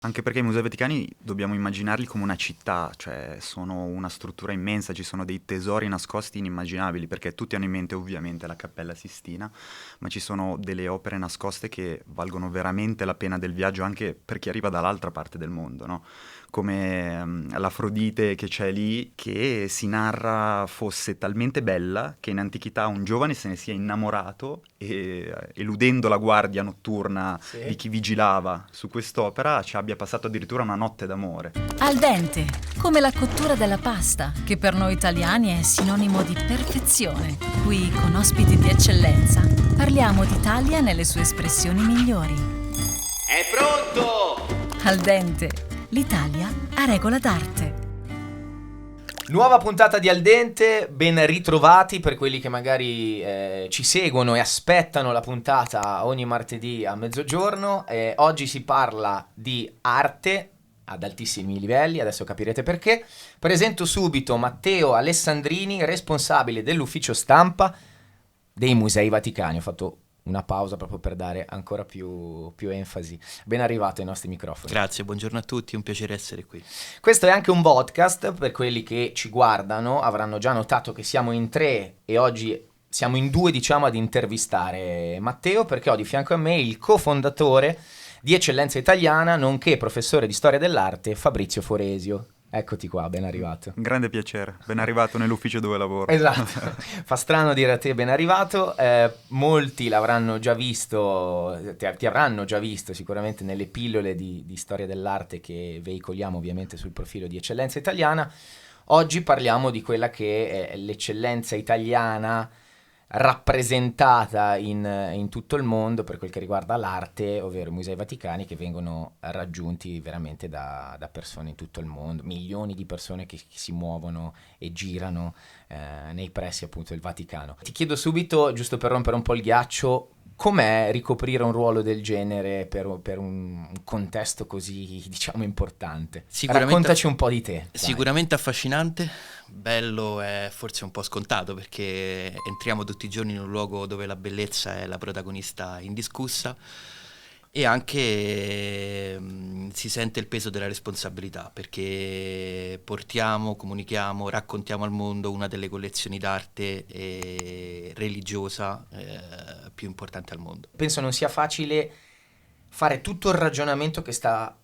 Anche perché i Musei Vaticani dobbiamo immaginarli come una città, cioè sono una struttura immensa, ci sono dei tesori nascosti inimmaginabili, perché tutti hanno in mente ovviamente la Cappella Sistina, ma ci sono delle opere nascoste che valgono veramente la pena del viaggio anche per chi arriva dall'altra parte del mondo, no? Come l'Afrodite che c'è lì, che si narra fosse talmente bella che in antichità un giovane se ne sia innamorato e eludendo la guardia notturna di Sì. chi vigilava su quest'opera ci abbia passato addirittura una notte d'amore. Al dente, come la cottura della pasta, che per noi italiani è sinonimo di perfezione. Qui, con ospiti di eccellenza, parliamo d'Italia nelle sue espressioni migliori. È pronto! Al dente, l'Italia a regola d'arte. Nuova puntata di Al Dente, ben ritrovati per quelli che magari ci seguono e aspettano la puntata ogni martedì a mezzogiorno. Oggi si parla di arte ad altissimi livelli, adesso capirete perché. Presento subito Matteo Alessandrini, responsabile dell'ufficio stampa dei Musei Vaticani. Ho fatto una pausa proprio per dare ancora più enfasi. Ben arrivato ai nostri microfoni. Grazie, buongiorno a tutti, è un piacere essere qui. Questo è anche un podcast, per quelli che ci guardano avranno già notato che siamo in 3 e oggi siamo in 2, diciamo, ad intervistare Matteo, perché ho di fianco a me il cofondatore di Eccellenza Italiana, nonché professore di storia dell'arte, Fabrizio Foresio. Eccoti qua, ben arrivato. Un grande piacere, ben arrivato nell'ufficio dove lavoro. Esatto, fa strano dire a te ben arrivato, molti l'avranno già visto, ti avranno già visto sicuramente nelle pillole di storia dell'arte che veicoliamo ovviamente sul profilo di Eccellenza Italiana. Oggi parliamo di quella che è l'eccellenza italiana rappresentata in tutto il mondo per quel che riguarda l'arte, ovvero i Musei Vaticani, che vengono raggiunti veramente da persone in tutto il mondo, milioni di persone che si muovono e girano nei pressi appunto del Vaticano. Ti chiedo subito, giusto per rompere un po' il ghiaccio, com'è ricoprire un ruolo del genere per un contesto così, diciamo, importante? Raccontaci un po' di te. Sicuramente affascinante, bello è forse un po' scontato perché entriamo tutti i giorni in un luogo dove la bellezza è la protagonista indiscussa e anche si sente il peso della responsabilità perché portiamo, comunichiamo, raccontiamo al mondo una delle collezioni d'arte religiosa più importanti al mondo. Penso non sia facile fare tutto il ragionamento che sta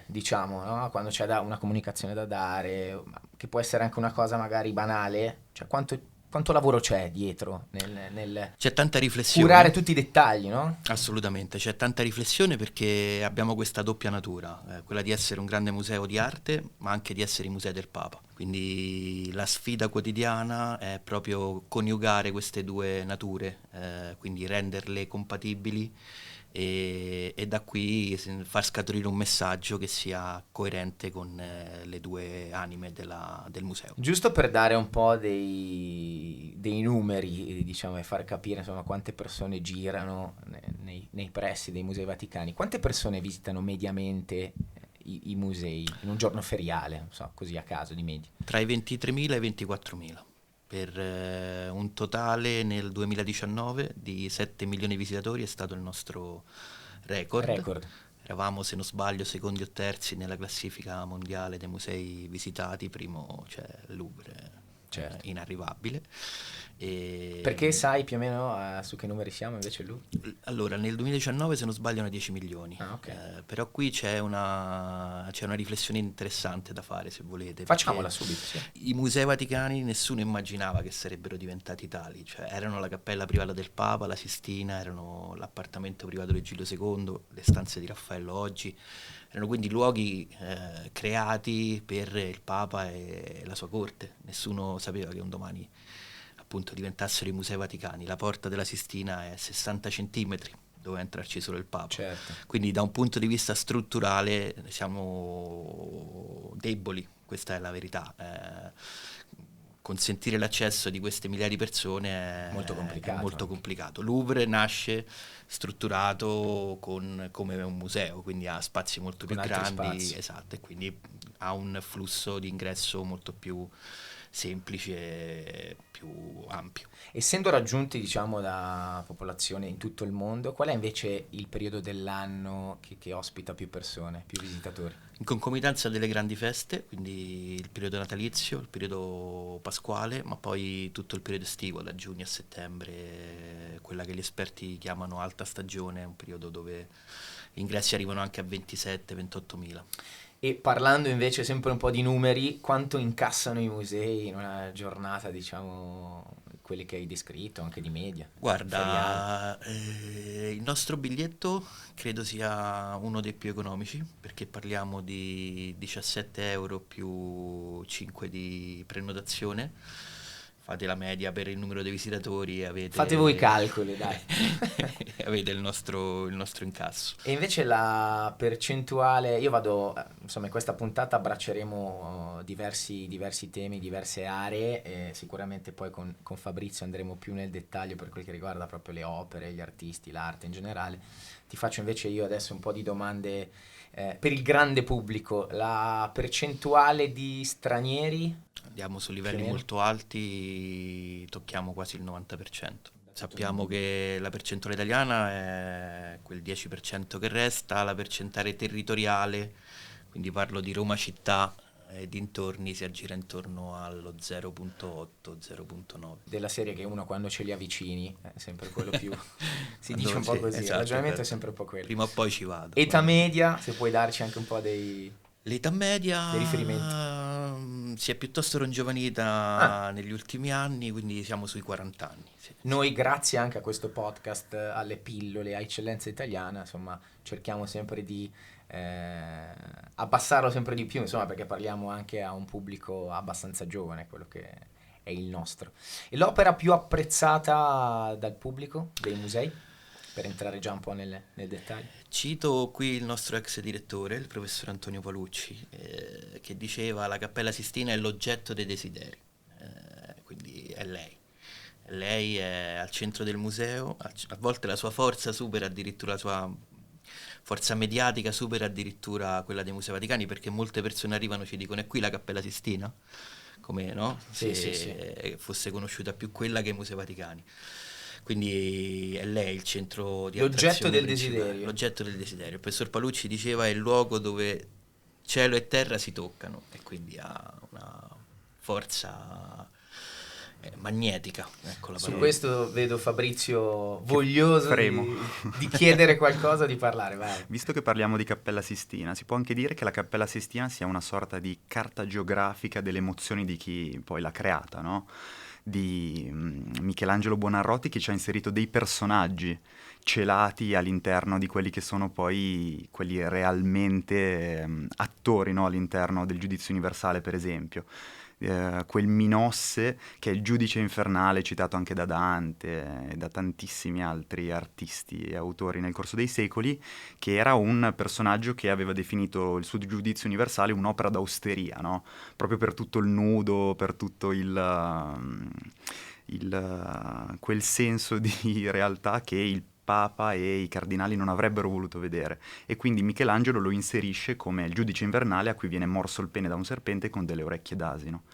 diciamo, no? Quando c'è una comunicazione da dare, che può essere anche una cosa magari banale, cioè quanto lavoro c'è dietro nel c'è tanta riflessione, curare tutti i dettagli, no? Assolutamente, c'è tanta riflessione perché abbiamo questa doppia natura, quella di essere un grande museo di arte, ma anche di essere i musei del Papa. Quindi la sfida quotidiana è proprio coniugare queste due nature, quindi renderle compatibili e da qui far scaturire un messaggio che sia coerente con le due anime del museo. Giusto per dare un po' dei numeri, diciamo, e far capire insomma quante persone girano nei pressi dei Musei Vaticani, quante persone visitano mediamente i musei in un giorno feriale, non so, così a caso di media? Tra i 23.000 e i 24.000. Per un totale nel 2019 di 7 milioni di visitatori è stato il nostro record. Eravamo, se non sbaglio, secondi o terzi nella classifica mondiale dei musei visitati, primo c'è il Louvre, certo. Inarrivabile. Perché sai più o meno su che numeri siamo invece lui? Allora, nel 2019 se non sbaglio erano 10 milioni, okay. Però qui c'è una riflessione interessante da fare se volete. Facciamola subito, sì. I Musei Vaticani nessuno immaginava che sarebbero diventati tali, cioè erano la cappella privata del Papa, la Sistina, erano l'appartamento privato di Giulio II, le stanze di Raffaello oggi, erano quindi luoghi creati per il Papa e la sua corte, nessuno sapeva che un domani appunto diventassero i Musei Vaticani. La porta della Sistina è 60 centimetri, doveva entrarci solo il Papa. Certo. Quindi da un punto di vista strutturale siamo deboli, questa è la verità. Consentire l'accesso di queste migliaia di persone è molto complicato. Louvre nasce strutturato come un museo, quindi ha spazi molto più grandi, esatto, e quindi ha un flusso di ingresso molto più semplice e più ampio. Essendo raggiunti, diciamo, da popolazione in tutto il mondo, qual è invece il periodo dell'anno che ospita più persone, più visitatori? In concomitanza delle grandi feste, quindi il periodo natalizio, il periodo pasquale, ma poi tutto il periodo estivo, da giugno a settembre, quella che gli esperti chiamano alta stagione, è un periodo dove gli ingressi arrivano anche a 27-28 mila. E parlando invece sempre un po' di numeri, quanto incassano i musei in una giornata, diciamo, quelli che hai descritto, anche di media? Guarda, il nostro biglietto credo sia uno dei più economici, perché parliamo di 17 euro più 5 di prenotazione. Fate la media per il numero dei visitatori e avete... Fate voi i calcoli, dai. avete il nostro incasso. E invece la percentuale, io vado, insomma in questa puntata abbracceremo diversi temi, diverse aree, e sicuramente poi con Fabrizio andremo più nel dettaglio per quel che riguarda proprio le opere, gli artisti, l'arte in generale. Ti faccio invece io adesso un po' di domande per il grande pubblico. La percentuale di stranieri? Andiamo su livelli molto alti, tocchiamo quasi il 90%. Sappiamo che la percentuale italiana è quel 10% che resta, la percentuale territoriale, quindi parlo di Roma città e dintorni, si aggira intorno allo 0.8-0.9. Della serie che uno quando ce li avvicini è sempre quello più... si dice un Sì, po' così, esatto, il ragionamento esatto. è sempre un po' quello. Prima o poi ci vado. Età media, se puoi darci anche un po' dei... L'età media dei riferimenti. si è piuttosto rongiovanita negli ultimi anni, quindi siamo sui 40 anni. Sì. Noi, grazie anche a questo podcast, alle pillole, a Eccellenza Italiana, insomma, cerchiamo sempre di abbassarlo sempre di più, insomma, perché parliamo anche a un pubblico abbastanza giovane, quello che è il nostro. E l'opera più apprezzata dal pubblico dei musei? Per entrare già un po' nel dettaglio. Cito qui il nostro ex direttore, il professor Antonio Palucci, che diceva: la Cappella Sistina è l'oggetto dei desideri, quindi è lei. Lei è al centro del museo, a volte la sua forza supera addirittura la sua forza mediatica, supera addirittura quella dei Musei Vaticani, perché molte persone arrivano e ci dicono: è qui la Cappella Sistina? Come no? Sì, Se sì. fosse conosciuta più quella che i Musei Vaticani. Quindi è lei il centro di L'oggetto attrazione del principale. desiderio. L'oggetto del desiderio. Il professor Palucci diceva: è il luogo dove cielo e terra si toccano, e quindi ha una forza magnetica. Ecco la Su parola. questo vedo Fabrizio voglioso fremo. di chiedere qualcosa, di parlare, vai. Visto che parliamo di Cappella Sistina, si può anche dire che la Cappella Sistina sia una sorta di carta geografica delle emozioni di chi poi l'ha creata, no? Di Michelangelo Buonarroti, che ci ha inserito dei personaggi celati all'interno di quelli che sono poi quelli realmente attori, no? All'interno del Giudizio Universale, per esempio. Quel Minosse, che è il giudice infernale citato anche da Dante e da tantissimi altri artisti e autori nel corso dei secoli, che era un personaggio che aveva definito il suo Giudizio Universale un'opera d'austeria, no? Proprio per tutto il nudo, per tutto quel senso di realtà che il Papa e i cardinali non avrebbero voluto vedere, e quindi Michelangelo lo inserisce come il giudice invernale a cui viene morso il pene da un serpente con delle orecchie d'asino.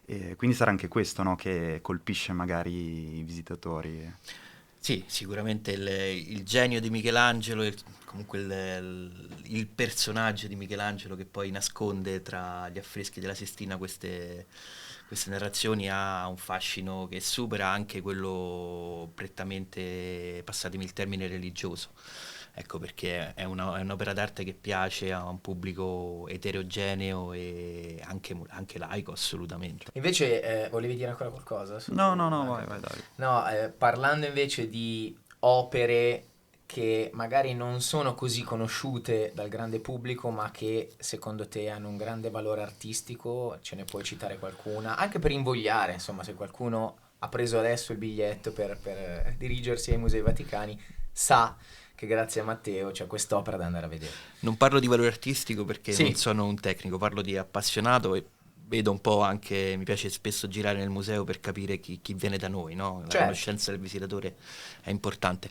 E quindi sarà anche questo, no, che colpisce magari i visitatori. Sì, sicuramente il genio di Michelangelo, comunque il personaggio di Michelangelo che poi nasconde tra gli affreschi della Sistina queste narrazioni, ha un fascino che supera anche quello prettamente, passatemi il termine, religioso. Ecco, perché è un'opera d'arte che piace a un pubblico eterogeneo e anche laico, assolutamente. Invece volevi dire ancora qualcosa? No, vai Davide. No, parlando invece di opere che magari non sono così conosciute dal grande pubblico, ma che secondo te hanno un grande valore artistico, ce ne puoi citare qualcuna? Anche per invogliare, insomma, se qualcuno ha preso adesso il biglietto per dirigersi ai Musei Vaticani, sa che grazie a Matteo c'è quest'opera da andare a vedere. Non parlo di valore artistico perché Sì. non sono un tecnico, parlo di appassionato e vedo un po' anche, mi piace spesso girare nel museo per capire chi viene da noi, no? La Certo. conoscenza del visitatore è importante.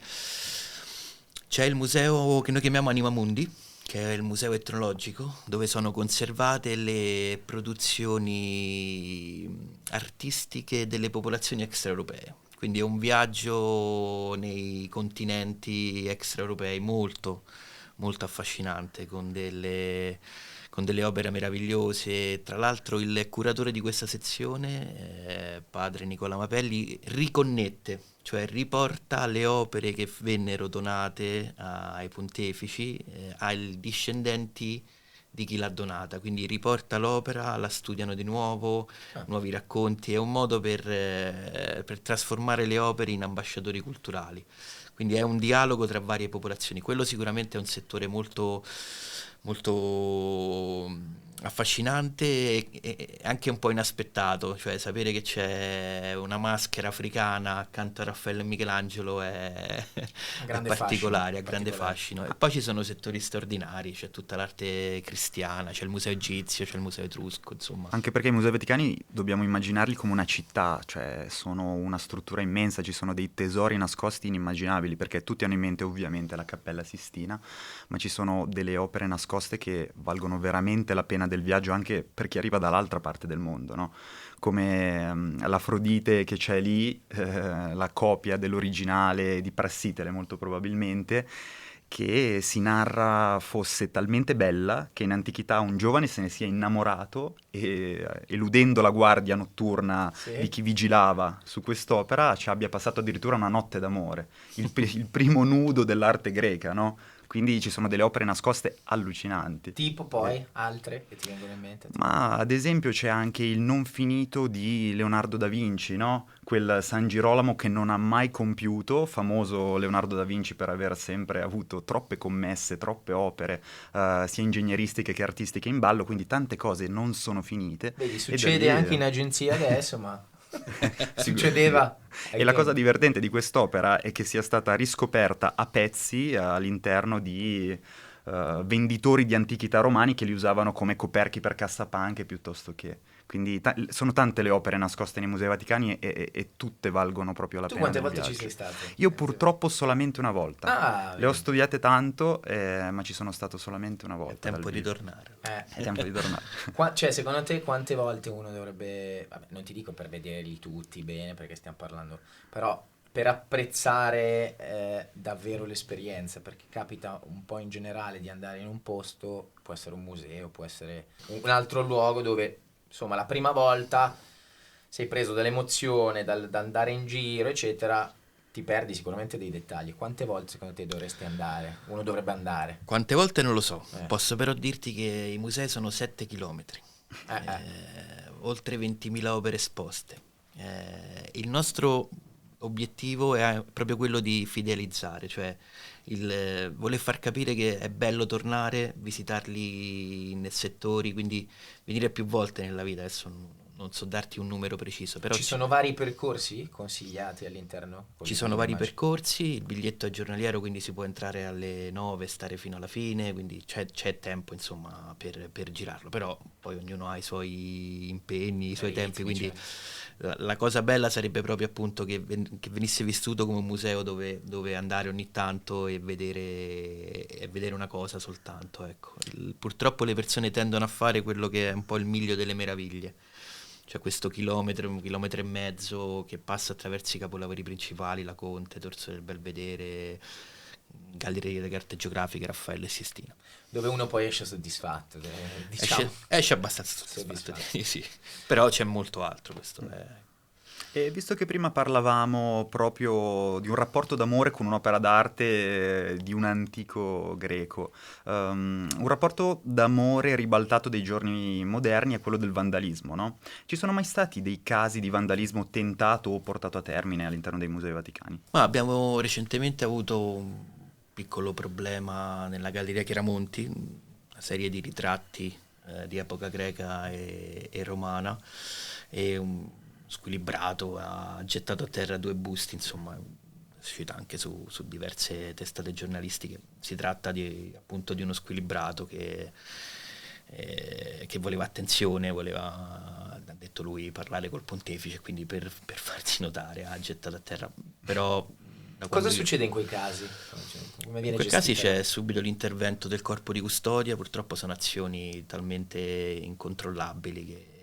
C'è il museo che noi chiamiamo Anima Mundi, che è il Museo Etnologico, dove sono conservate le produzioni artistiche delle popolazioni extraeuropee. Quindi è un viaggio nei continenti extraeuropei molto, molto affascinante, con delle opere meravigliose. Tra l'altro il curatore di questa sezione, padre Nicola Mapelli, riconnette, cioè riporta le opere che vennero donate ai pontefici, ai discendenti di chi l'ha donata, quindi riporta l'opera, la studiano di nuovo, nuovi racconti, è un modo per trasformare le opere in ambasciatori culturali, quindi è un dialogo tra varie popolazioni. Quello sicuramente è un settore molto, molto affascinante e anche un po' inaspettato, cioè sapere che c'è una maschera africana accanto a Raffaello e Michelangelo è Grande particolare, fascino, ha grande particolare. fascino. E poi ci sono settori straordinari, c'è tutta l'arte cristiana, c'è il museo egizio, c'è il museo etrusco, insomma. Anche perché i Musei Vaticani dobbiamo immaginarli come una città, cioè sono una struttura immensa, ci sono dei tesori nascosti inimmaginabili, perché tutti hanno in mente ovviamente la Cappella Sistina, ma ci sono delle opere nascoste che valgono veramente la pena del viaggio anche per chi arriva dall'altra parte del mondo, no? Come l'Afrodite che c'è lì, la copia dell'originale di Prassitele molto probabilmente, che si narra fosse talmente bella che in antichità un giovane se ne sia innamorato e, eludendo la guardia notturna Sì. di chi vigilava su quest'opera, ci abbia passato addirittura una notte d'amore, il primo nudo dell'arte greca, no? Quindi ci sono delle opere nascoste allucinanti. Tipo poi altre che ti vengono in mente? Ma ad esempio c'è anche il non finito di Leonardo da Vinci, no? Quel San Girolamo che non ha mai compiuto, famoso Leonardo da Vinci per aver sempre avuto troppe commesse, troppe opere, sia ingegneristiche che artistiche in ballo, quindi tante cose non sono finite. Vedi, E da succede lì, anche in agenzia adesso, ma succedeva. E la cosa divertente di quest'opera è che sia stata riscoperta a pezzi all'interno di venditori di antichità romani che li usavano come coperchi per cassapanche piuttosto che. Quindi sono tante le opere nascoste nei Musei Vaticani e tutte valgono proprio la Tu pena quante del volte ci viaggio. sei stato? Io purtroppo solamente una volta. Ah, Le ho vedi. studiate tanto, ma ci sono stato solamente una volta. È tempo dal di vivo. tornare. È tempo di tornare. Cioè, secondo te quante volte uno dovrebbe, vabbè, non ti dico per vederli tutti bene perché stiamo parlando, però per apprezzare davvero l'esperienza, perché capita un po' in generale di andare in un posto, può essere un museo, può essere un altro luogo dove, insomma, la prima volta sei preso dall'emozione, dal andare in giro, eccetera, ti perdi sicuramente dei dettagli. Quante volte secondo te dovresti andare? Uno dovrebbe andare? Quante volte non lo so, Eh. posso però dirti che i musei sono 7 chilometri, oltre 20.000 opere esposte. Il nostro obiettivo è proprio quello di fidelizzare, cioè il voler far capire che è bello tornare, visitarli nei settori, quindi venire più volte nella vita. Adesso non so darti un numero preciso, però Ci sono vari percorsi consigliati all'interno? ci sono vari Immagino. percorsi, il biglietto è giornaliero, quindi si può entrare alle 9 e stare fino alla fine, quindi c'è tempo insomma per girarlo, però poi ognuno ha i suoi impegni, i suoi tempi, ritmi, quindi certo. la cosa bella sarebbe proprio appunto che venisse vissuto come un museo dove andare ogni tanto e vedere una cosa soltanto, ecco. Purtroppo le persone tendono a fare quello che è un po' il miglio delle meraviglie. C'è questo chilometro, 1,5 chilometri che passa attraverso i capolavori principali, la Conte, Torso del Belvedere, Galleria delle Carte Geografiche, Raffaello e Sistina. Dove uno poi esce soddisfatto, diciamo. Esce abbastanza soddisfatto, sì. Però c'è molto altro, questo è... E visto che prima parlavamo proprio di un rapporto d'amore con un'opera d'arte di un antico greco, un rapporto d'amore ribaltato dei giorni moderni è quello del vandalismo, no? Ci sono mai stati dei casi di vandalismo tentato o portato a termine all'interno dei Musei Vaticani? Ma abbiamo recentemente avuto un piccolo problema nella Galleria Chiaramonti, una serie di ritratti di epoca greca e romana, e un squilibrato ha gettato a terra 2 busti, insomma è uscita anche su diverse testate giornalistiche. Si tratta appunto di uno squilibrato che voleva attenzione, voleva, ha detto lui, parlare col pontefice, quindi per farsi notare ha gettato a terra, però Cosa quando succede in quei casi? Come in viene quei casi gestita? c'è subito l'intervento del corpo di custodia, purtroppo sono azioni talmente incontrollabili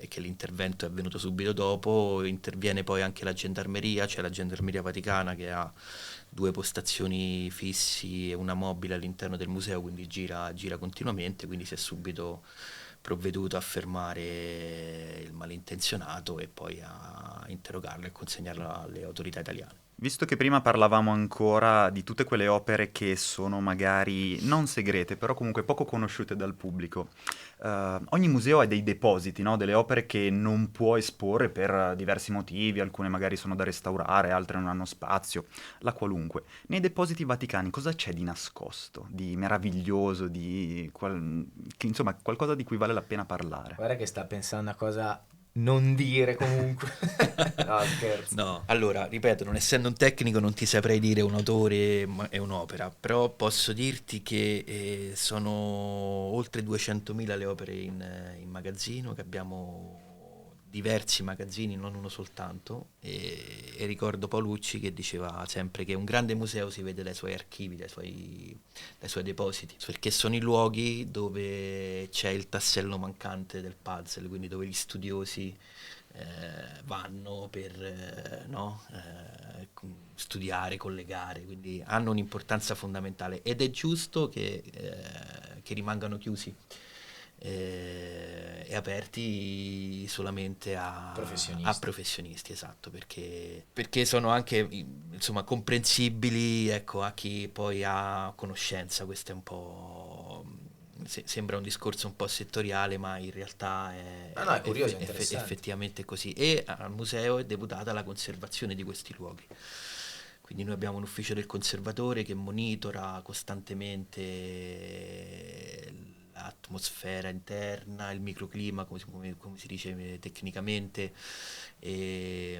che l'intervento è avvenuto subito dopo, interviene poi anche la gendarmeria, c'è la gendarmeria vaticana che ha 2 postazioni fissi e una mobile all'interno del museo, quindi gira continuamente, quindi si è subito provveduto a fermare il malintenzionato e poi a interrogarlo e consegnarlo alle autorità italiane. Visto che prima parlavamo ancora di tutte quelle opere che sono magari non segrete, però comunque poco conosciute dal pubblico, ogni museo ha dei depositi, no? Delle opere che non può esporre per diversi motivi, alcune magari sono da restaurare, altre non hanno spazio, la qualunque. Nei depositi vaticani cosa c'è di nascosto, di meraviglioso, insomma qualcosa di cui vale la pena parlare? Guarda che sta pensando a cosa non dire comunque. No, scherzo. No, allora, ripeto, non essendo un tecnico non ti saprei dire un autore e un'opera, però posso dirti che sono oltre 200.000 le opere in magazzino, che abbiamo diversi magazzini, non uno soltanto, e ricordo Paolucci che diceva sempre che un grande museo si vede dai suoi archivi, dai suoi depositi, perché sono i luoghi dove c'è il tassello mancante del puzzle, quindi dove gli studiosi vanno per studiare, collegare, quindi hanno un'importanza fondamentale ed è giusto che rimangano chiusi e aperti solamente a professionisti, esatto, perché sono anche insomma comprensibili, ecco, a chi poi ha conoscenza. Questo è un po'... sembra un discorso un po' settoriale, ma in realtà è curioso, è interessante. effettivamente così. E al museo è deputata la conservazione di questi luoghi. Quindi noi abbiamo un ufficio del conservatore che monitora costantemente l'atmosfera interna, il microclima, come si dice tecnicamente, e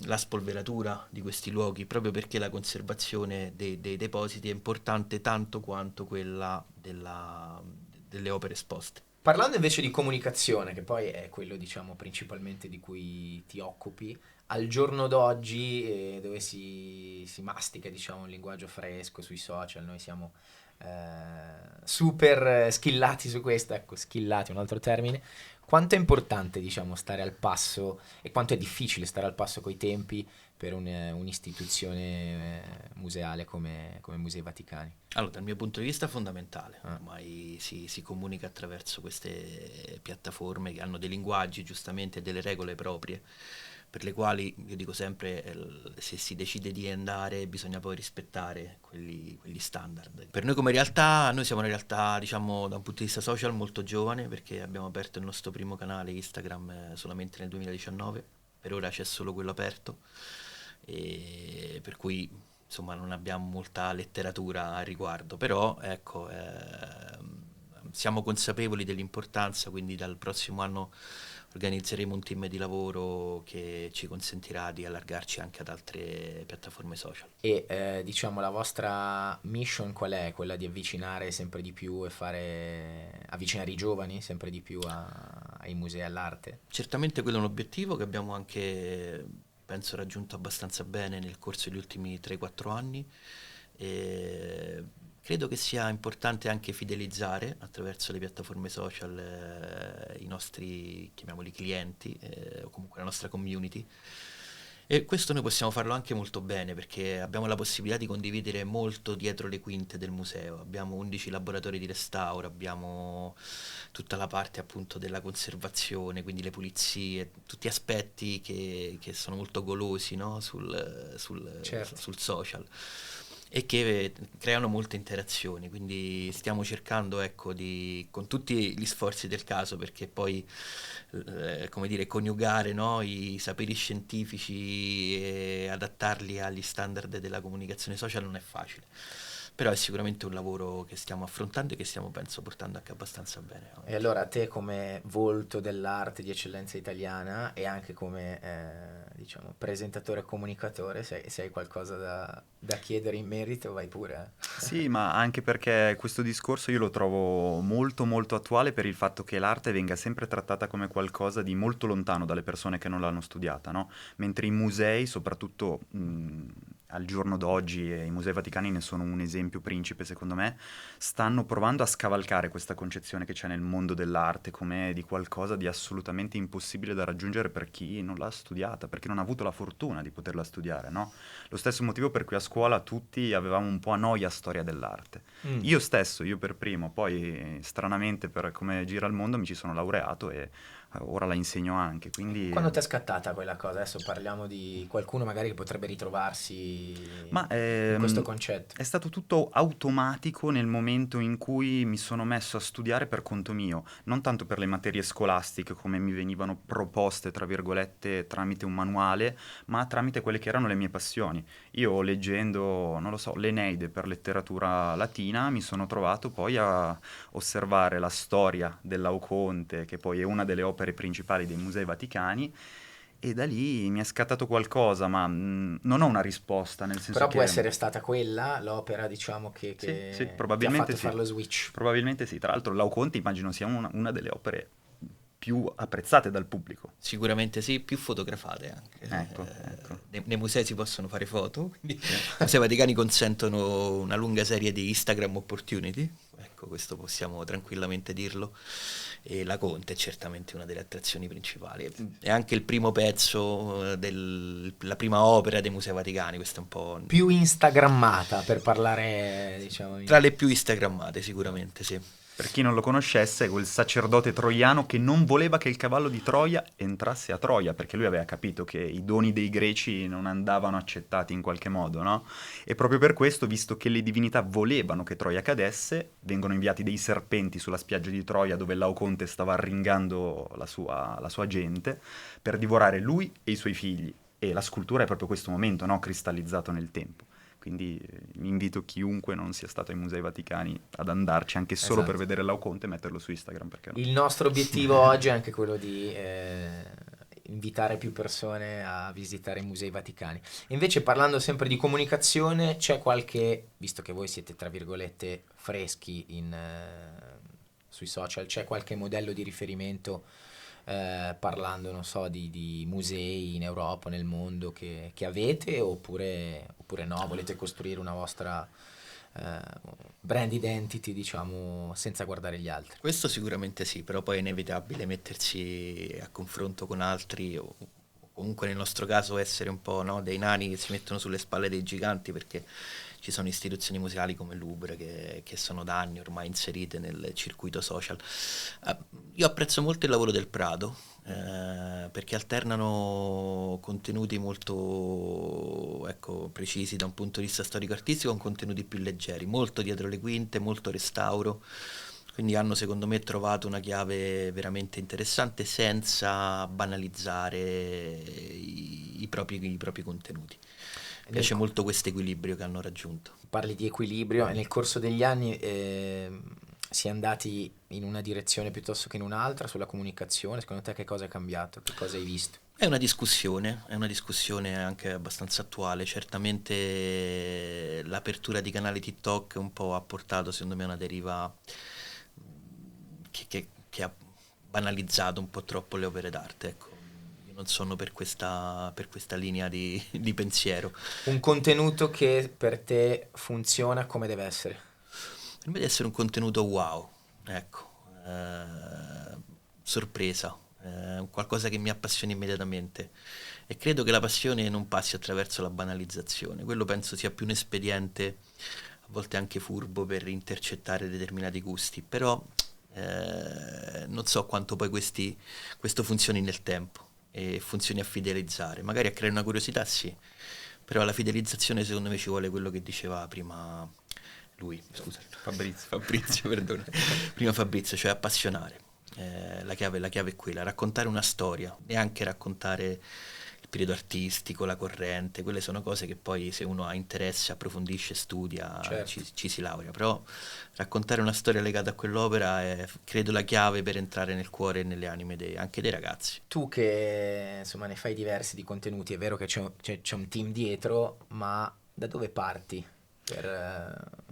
la spolveratura di questi luoghi, proprio perché la conservazione dei depositi è importante tanto quanto quella delle opere esposte. Parlando invece di comunicazione, che poi è quello, diciamo, principalmente di cui ti occupi, al giorno d'oggi, dove si mastica, diciamo, un linguaggio fresco sui social, noi siamo super skillati su questo, ecco, skillati è un altro termine. Quanto è importante, diciamo, stare al passo e quanto è difficile stare al passo coi tempi per un'istituzione museale come Musei Vaticani? Allora, dal mio punto di vista è fondamentale, ormai si comunica attraverso queste piattaforme che hanno dei linguaggi, giustamente, e delle regole proprie, per le quali, io dico sempre, se si decide di andare bisogna poi rispettare quegli standard. Per noi come realtà, noi siamo una realtà, diciamo, da un punto di vista social molto giovane, perché abbiamo aperto il nostro primo canale Instagram solamente nel 2019, per ora c'è solo quello aperto, e per cui insomma non abbiamo molta letteratura a riguardo, però ecco, siamo consapevoli dell'importanza, quindi dal prossimo anno organizzeremo un team di lavoro che ci consentirà di allargarci anche ad altre piattaforme social. E diciamo la vostra mission qual è? Quella di avvicinare sempre di più avvicinare i giovani sempre di più ai musei, all'arte? Certamente quello è un obiettivo che abbiamo anche, penso, raggiunto abbastanza bene nel corso degli ultimi 3-4 anni. Credo che sia importante anche fidelizzare attraverso le piattaforme social i nostri, chiamiamoli, clienti o comunque la nostra community, e questo noi possiamo farlo anche molto bene perché abbiamo la possibilità di condividere molto dietro le quinte del museo. Abbiamo 11 laboratori di restauro, abbiamo tutta la parte appunto della conservazione, quindi le pulizie, tutti aspetti che sono molto golosi, no? Certo. sul social, e che creano molte interazioni, quindi stiamo cercando, ecco, con tutti gli sforzi del caso, perché poi come dire, coniugare, no, i saperi scientifici e adattarli agli standard della comunicazione social non è facile, però è sicuramente un lavoro che stiamo affrontando e che stiamo, penso, portando anche abbastanza bene oggi. E allora te come volto dell'arte di eccellenza italiana e anche come diciamo presentatore e comunicatore, se hai qualcosa da chiedere in merito, vai pure. Sì, ma anche perché questo discorso io lo trovo molto molto attuale per il fatto che l'arte venga sempre trattata come qualcosa di molto lontano dalle persone che non l'hanno studiata, no? Mentre i musei, soprattutto al giorno d'oggi, e i Musei Vaticani ne sono un esempio principe secondo me, stanno provando a scavalcare questa concezione che c'è nel mondo dell'arte come di qualcosa di assolutamente impossibile da raggiungere per chi non l'ha studiata, perché non ha avuto la fortuna di poterla studiare, no? Lo stesso motivo per cui a scuola tutti avevamo un po' a noia storia dell'arte. Io stesso, io per primo, poi stranamente per come gira il mondo mi ci sono laureato e ora la insegno anche, quindi... Quando ti è scattata quella cosa? Adesso parliamo di qualcuno magari che potrebbe ritrovarsi Ma in questo concetto. è stato tutto automatico nel momento in cui mi sono messo a studiare per conto mio, non tanto per le materie scolastiche come mi venivano proposte, tra virgolette, tramite un manuale, ma tramite quelle che erano le mie passioni. Io leggendo, non lo so, l'Eneide per letteratura latina mi sono trovato poi a osservare la storia del Laocoonte, che poi è una delle opere principali dei Musei Vaticani, e da lì mi è scattato qualcosa, ma non ho una risposta, nel senso Però che... può essere stata quella l'opera, diciamo, che Sì, ti ha probabilmente fatto sì. fare lo switch. Probabilmente sì. Tra l'altro Laocoonte immagino sia una delle opere più apprezzate dal pubblico. Sicuramente sì, più fotografate anche. Ecco, ecco. Nei musei si possono fare foto, quindi i Musei Vaticani consentono una lunga serie di Instagram opportunity, ecco, questo possiamo tranquillamente dirlo, e la Conte è certamente una delle attrazioni principali. È anche il primo pezzo la prima opera dei Musei Vaticani, questa è un po'... Più instagrammata, per parlare, diciamo... Tra le più instagrammate sicuramente, sì. Per chi non lo conoscesse, è quel sacerdote troiano che non voleva che il cavallo di Troia entrasse a Troia, perché lui aveva capito che i doni dei greci non andavano accettati in qualche modo, no? E proprio per questo, visto che le divinità volevano che Troia cadesse, vengono inviati dei serpenti sulla spiaggia di Troia dove Laoconte stava arringando la sua gente, per divorare lui e i suoi figli. E la scultura è proprio questo momento, no? Cristallizzato nel tempo. Quindi invito chiunque non sia stato ai Musei Vaticani ad andarci anche solo Esatto. per vedere Laocoonte e metterlo su Instagram, perché no? Il nostro obiettivo oggi è anche quello di invitare più persone a visitare i Musei Vaticani. Invece, parlando sempre di comunicazione, c'è qualche, visto che voi siete tra virgolette freschi sui social, c'è qualche modello di riferimento parlando, non so, di musei in Europa, nel mondo che avete, oppure no, volete costruire una vostra brand identity, diciamo, senza guardare gli altri? Questo sicuramente sì, però poi è inevitabile mettersi a confronto con altri o comunque nel nostro caso essere un po', no, dei nani che si mettono sulle spalle dei giganti, perché ci sono istituzioni museali come il Louvre che sono da anni ormai inserite nel circuito social. Io apprezzo molto il lavoro del Prado, perché alternano contenuti molto, ecco, precisi da un punto di vista storico-artistico con contenuti più leggeri, molto dietro le quinte, molto restauro. Quindi hanno secondo me trovato una chiave veramente interessante senza banalizzare i propri contenuti. Mi piace molto questo equilibrio che hanno raggiunto. Parli di equilibrio e nel corso degli anni si è andati in una direzione piuttosto che in un'altra sulla comunicazione. Secondo te che cosa è cambiato? Che cosa hai visto? È una discussione anche abbastanza attuale. Certamente l'apertura di canali TikTok un po' ha portato secondo me a una deriva che ha banalizzato un po' troppo le opere d'arte, ecco. Io non sono per questa linea di pensiero. Un contenuto che per te funziona come deve essere? Per me deve essere un contenuto wow, ecco, sorpresa, qualcosa che mi appassiona immediatamente, e credo che la passione non passi attraverso la banalizzazione. Quello penso sia più un espediente, a volte anche furbo, per intercettare determinati gusti, però non so quanto poi questo funzioni nel tempo e funzioni a fidelizzare. Magari a creare una curiosità sì, però la fidelizzazione secondo me ci vuole quello che diceva prima lui, scusa, Fabrizio, perdona, prima Fabrizio, cioè appassionare. La chiave è quella, raccontare una storia, neanche raccontare il periodo artistico, la corrente. Quelle sono cose che poi, se uno ha interesse, approfondisce, studia, certo, ci si laurea, però raccontare una storia legata a quell'opera è, credo, la chiave per entrare nel cuore e nelle anime anche dei ragazzi. Tu che insomma ne fai diversi di contenuti, è vero che c'è un team dietro, ma da dove parti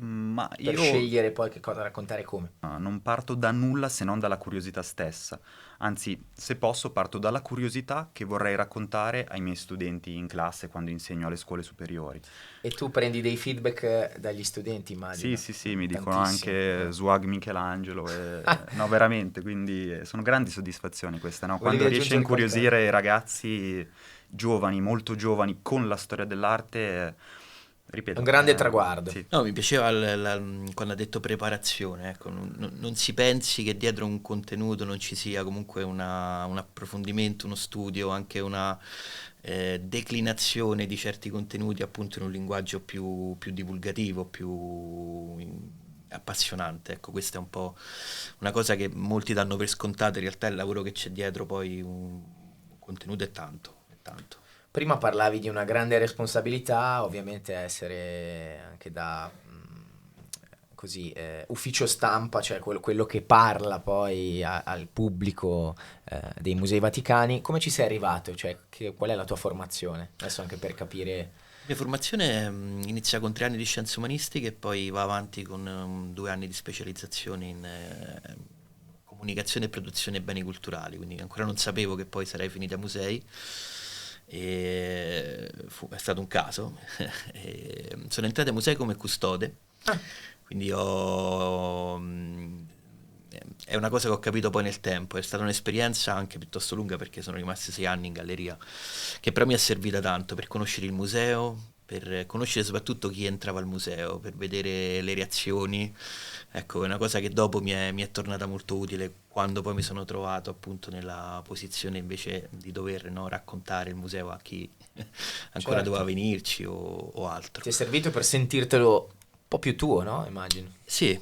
Ma per io scegliere poi che cosa raccontare e come? non parto da nulla se non dalla curiosità stessa. Anzi, se posso, parto dalla curiosità che vorrei raccontare ai miei studenti in classe quando insegno alle scuole superiori. E tu prendi dei feedback dagli studenti, immagino. Sì, mi dicono Tantissimo. anche Swag Michelangelo. No, veramente, quindi sono grandi soddisfazioni queste, no? Volevi Quando riesci a aggiungere qualcosa? incuriosire i ragazzi giovani, molto giovani, con la storia dell'arte, È ripeto. un grande traguardo. Sì. No, mi piaceva quando ha detto preparazione, ecco, non si pensi che dietro un contenuto non ci sia comunque un approfondimento, uno studio, anche una declinazione di certi contenuti appunto in un linguaggio più divulgativo, appassionante. Ecco, questa è un po' una cosa che molti danno per scontato, in realtà il lavoro che c'è dietro poi un contenuto è tanto, è tanto. Prima parlavi di una grande responsabilità, ovviamente essere anche da così ufficio stampa, cioè quello che parla poi al pubblico dei Musei Vaticani. Come ci sei arrivato? Cioè, qual è la tua formazione? Adesso anche per capire. La mia formazione inizia con 3 anni di scienze umanistiche e poi va avanti con 2 anni di specializzazione in comunicazione e produzione beni culturali, quindi ancora non sapevo che poi sarei finita a musei. È stato un caso. Sono entrato ai musei come custode, quindi è una cosa che ho capito poi nel tempo, è stata un'esperienza anche piuttosto lunga perché sono rimasti 6 anni in galleria, che però mi è servita tanto per conoscere il museo, per conoscere soprattutto chi entrava al museo, per vedere le reazioni. Ecco, è una cosa che dopo mi è tornata molto utile quando poi mi sono trovato appunto nella posizione invece di dover, no, raccontare il museo a chi ancora Certo. doveva venirci o altro. Ti è servito per sentirtelo un po' più tuo, no? Immagino. Sì,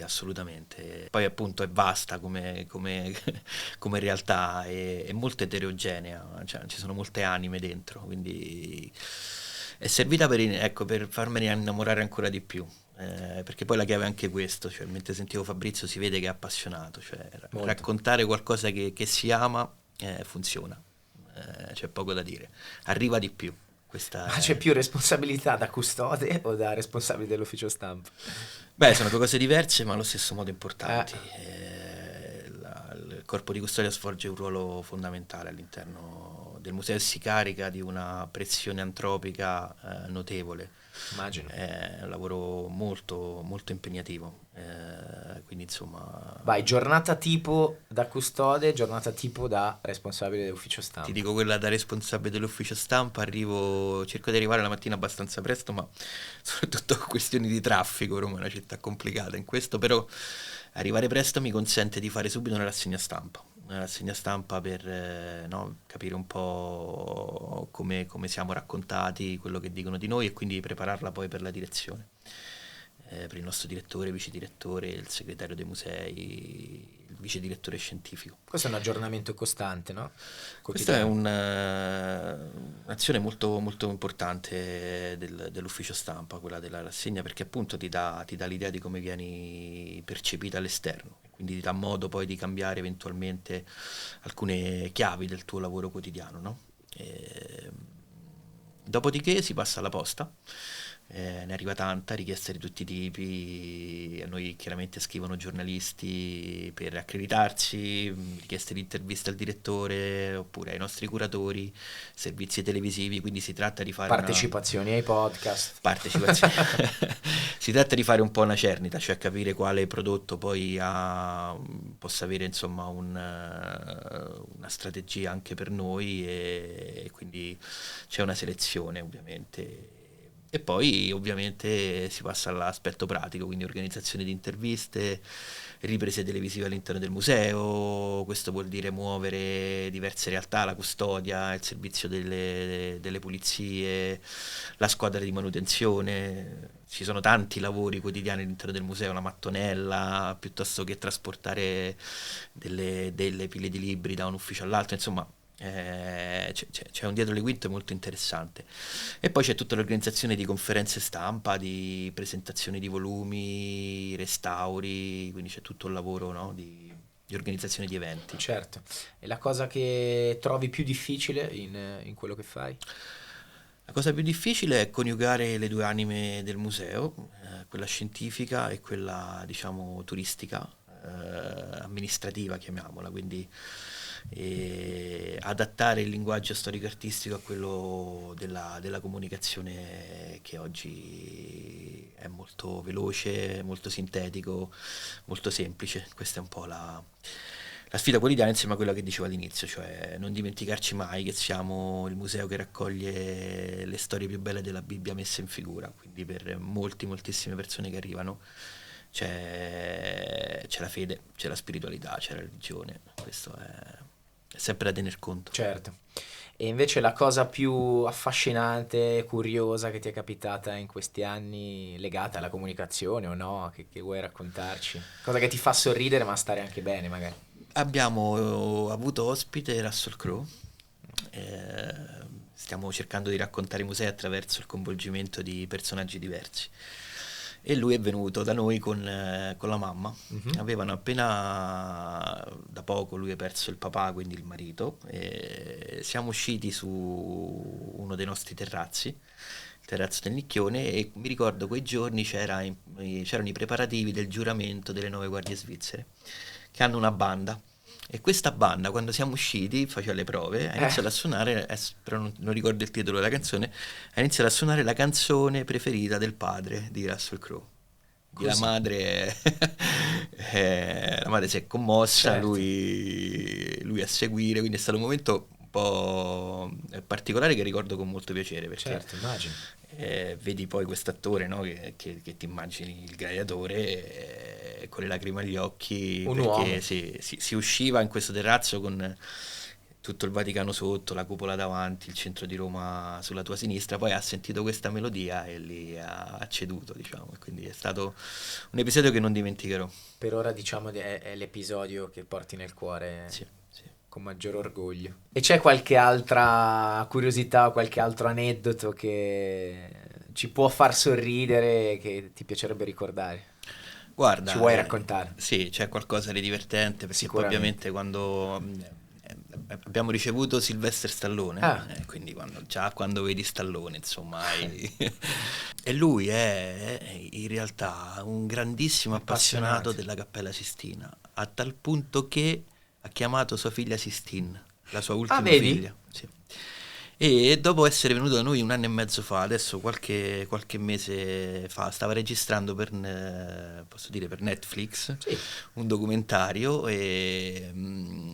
assolutamente. Poi appunto è vasta come realtà, è molto eterogenea, cioè ci sono molte anime dentro, quindi è servita per farmene innamorare ancora di più. Perché poi la chiave è anche questo, cioè mentre sentivo Fabrizio si vede che è appassionato, cioè Molto. raccontare qualcosa che si ama funziona, c'è poco da dire, arriva di più. Questa Ma è- c'è più responsabilità da custode o da responsabile dell'ufficio stampa? Beh, sono 2 cose diverse ma allo stesso modo importanti. Il corpo di custodia svolge un ruolo fondamentale all'interno del museo e si carica di una pressione antropica notevole. Immagino. È un lavoro molto, molto impegnativo, quindi insomma Vai, giornata tipo da custode, giornata tipo da responsabile dell'ufficio stampa. ti dico quella da responsabile dell'ufficio stampa, cerco di arrivare la mattina abbastanza presto, ma soprattutto questioni di traffico, Roma è una città complicata in questo, però arrivare presto mi consente di fare subito una rassegna stampa per no, capire un po' come siamo raccontati, quello che dicono di noi e quindi prepararla poi per la direzione, per il nostro direttore, vice direttore, il segretario dei musei, il vice direttore scientifico. Questo è un aggiornamento costante, no? Questa è Quotidiano. un'azione molto, molto importante dell'ufficio stampa, quella della rassegna, perché appunto ti dà l'idea di come vieni percepita all'esterno, quindi ti dà modo poi di cambiare eventualmente alcune chiavi del tuo lavoro quotidiano, no? Dopodiché si passa alla posta. Ne arriva tanta, richieste di tutti i tipi, a noi chiaramente scrivono giornalisti per accreditarsi, richieste di interviste al direttore oppure ai nostri curatori, servizi televisivi, quindi si tratta di fare Partecipazioni ai podcast. partecipazione. Si tratta di fare un po' una cernita, cioè capire quale prodotto poi possa avere insomma una strategia anche per noi e quindi c'è una selezione ovviamente. E poi ovviamente si passa all'aspetto pratico, quindi organizzazione di interviste, riprese televisive all'interno del museo, questo vuol dire muovere diverse realtà, la custodia, il servizio delle pulizie, la squadra di manutenzione, ci sono tanti lavori quotidiani all'interno del museo, la mattonella, piuttosto che trasportare delle pile di libri da un ufficio all'altro, insomma. C'è un dietro le quinte molto interessante e poi c'è tutta l'organizzazione di conferenze stampa, di presentazioni di volumi, restauri, quindi c'è tutto il lavoro, no, di organizzazione di eventi. Certo. E la cosa che trovi più difficile in quello che fai? La cosa più difficile è coniugare le due anime del museo, quella scientifica e quella, diciamo, turistica, amministrativa, chiamiamola, quindi adattare il linguaggio storico-artistico a quello della comunicazione, che oggi è molto veloce, molto sintetico, molto semplice. Questa è un po' la sfida quotidiana, insieme a quello che dicevo all'inizio, cioè non dimenticarci mai che siamo il museo che raccoglie le storie più belle della Bibbia messe in figura, quindi per moltissime persone che arrivano c'è la fede, c'è la spiritualità, c'è la religione, questo è sempre da tener conto. Certo. E invece la cosa più affascinante, curiosa che ti è capitata in questi anni, legata alla comunicazione o no, che vuoi raccontarci? Cosa che ti fa sorridere ma stare anche bene magari? Abbiamo avuto ospite Russell Crowe, stiamo cercando di raccontare i musei attraverso il coinvolgimento di personaggi diversi, e lui è venuto da noi con la mamma. Avevano appena da poco, lui ha perso il papà, quindi il marito, e siamo usciti su uno dei nostri terrazzi, il terrazzo del Nicchione, e mi ricordo quei giorni c'erano i preparativi del giuramento delle 9 guardie svizzere, che hanno una banda, e questa banda, quando siamo usciti, faceva le prove, ha iniziato a suonare, però non ricordo il titolo della canzone, ha iniziato a suonare la canzone preferita del padre di Russell Crowe. La madre si è commossa, certo. lui a seguire, quindi è stato un momento un po' particolare che ricordo con molto piacere, perché Certo, immagino. vedi poi quest'attore, no, che ti immagini il gladiatore, con le lacrime agli occhi, Un perché uomo. si usciva in questo terrazzo con tutto il Vaticano sotto, la cupola davanti, il centro di Roma sulla tua sinistra, poi ha sentito questa melodia e lì ha ceduto, diciamo, e quindi è stato un episodio che non dimenticherò. Per ora diciamo è l'episodio che porti nel cuore. Sì, sì. Con maggior orgoglio. E c'è qualche altra curiosità, qualche altro aneddoto che ci può far sorridere, che ti piacerebbe ricordare? Guarda, Ci vuoi raccontare? Sì, c'è qualcosa di divertente, perché poi Sicuramente. ovviamente quando abbiamo ricevuto Sylvester Stallone, quindi quando vedi Stallone, insomma, e lui è in realtà un grandissimo appassionato della Cappella Sistina, a tal punto che ha chiamato sua figlia Sistine, la sua ultima vedi? figlia. Sì. E dopo essere venuto da noi 1 anno e mezzo fa, adesso qualche mese fa, stava registrando posso dire, per Netflix, Sì. un documentario, e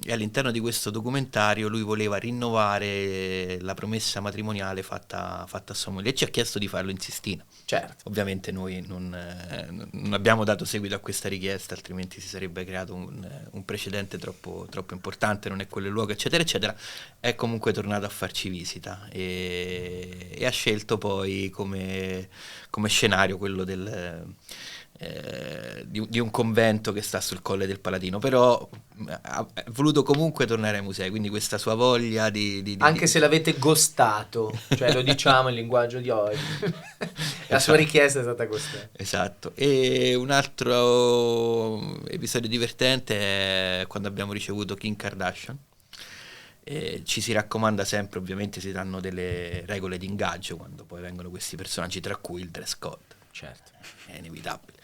all'interno di questo documentario lui voleva rinnovare la promessa matrimoniale fatta a sua moglie, e ci ha chiesto di farlo in Sistina. Certo. Ovviamente noi non abbiamo dato seguito a questa richiesta, altrimenti si sarebbe creato un precedente troppo importante, non è quello il luogo, eccetera eccetera. È comunque tornato a farci visita, e ha scelto poi come scenario quello di un convento che sta sul Colle del Palatino, però ha voluto comunque tornare ai musei, quindi questa sua voglia Anche se l'avete ghostato, cioè lo diciamo in linguaggio di oggi. La sua richiesta è stata ghostata. Esatto. E un altro episodio divertente è quando abbiamo ricevuto Kim Kardashian. Ci si raccomanda sempre, ovviamente si danno delle regole di ingaggio quando poi vengono questi personaggi, tra cui il dress code. Certo. È inevitabile.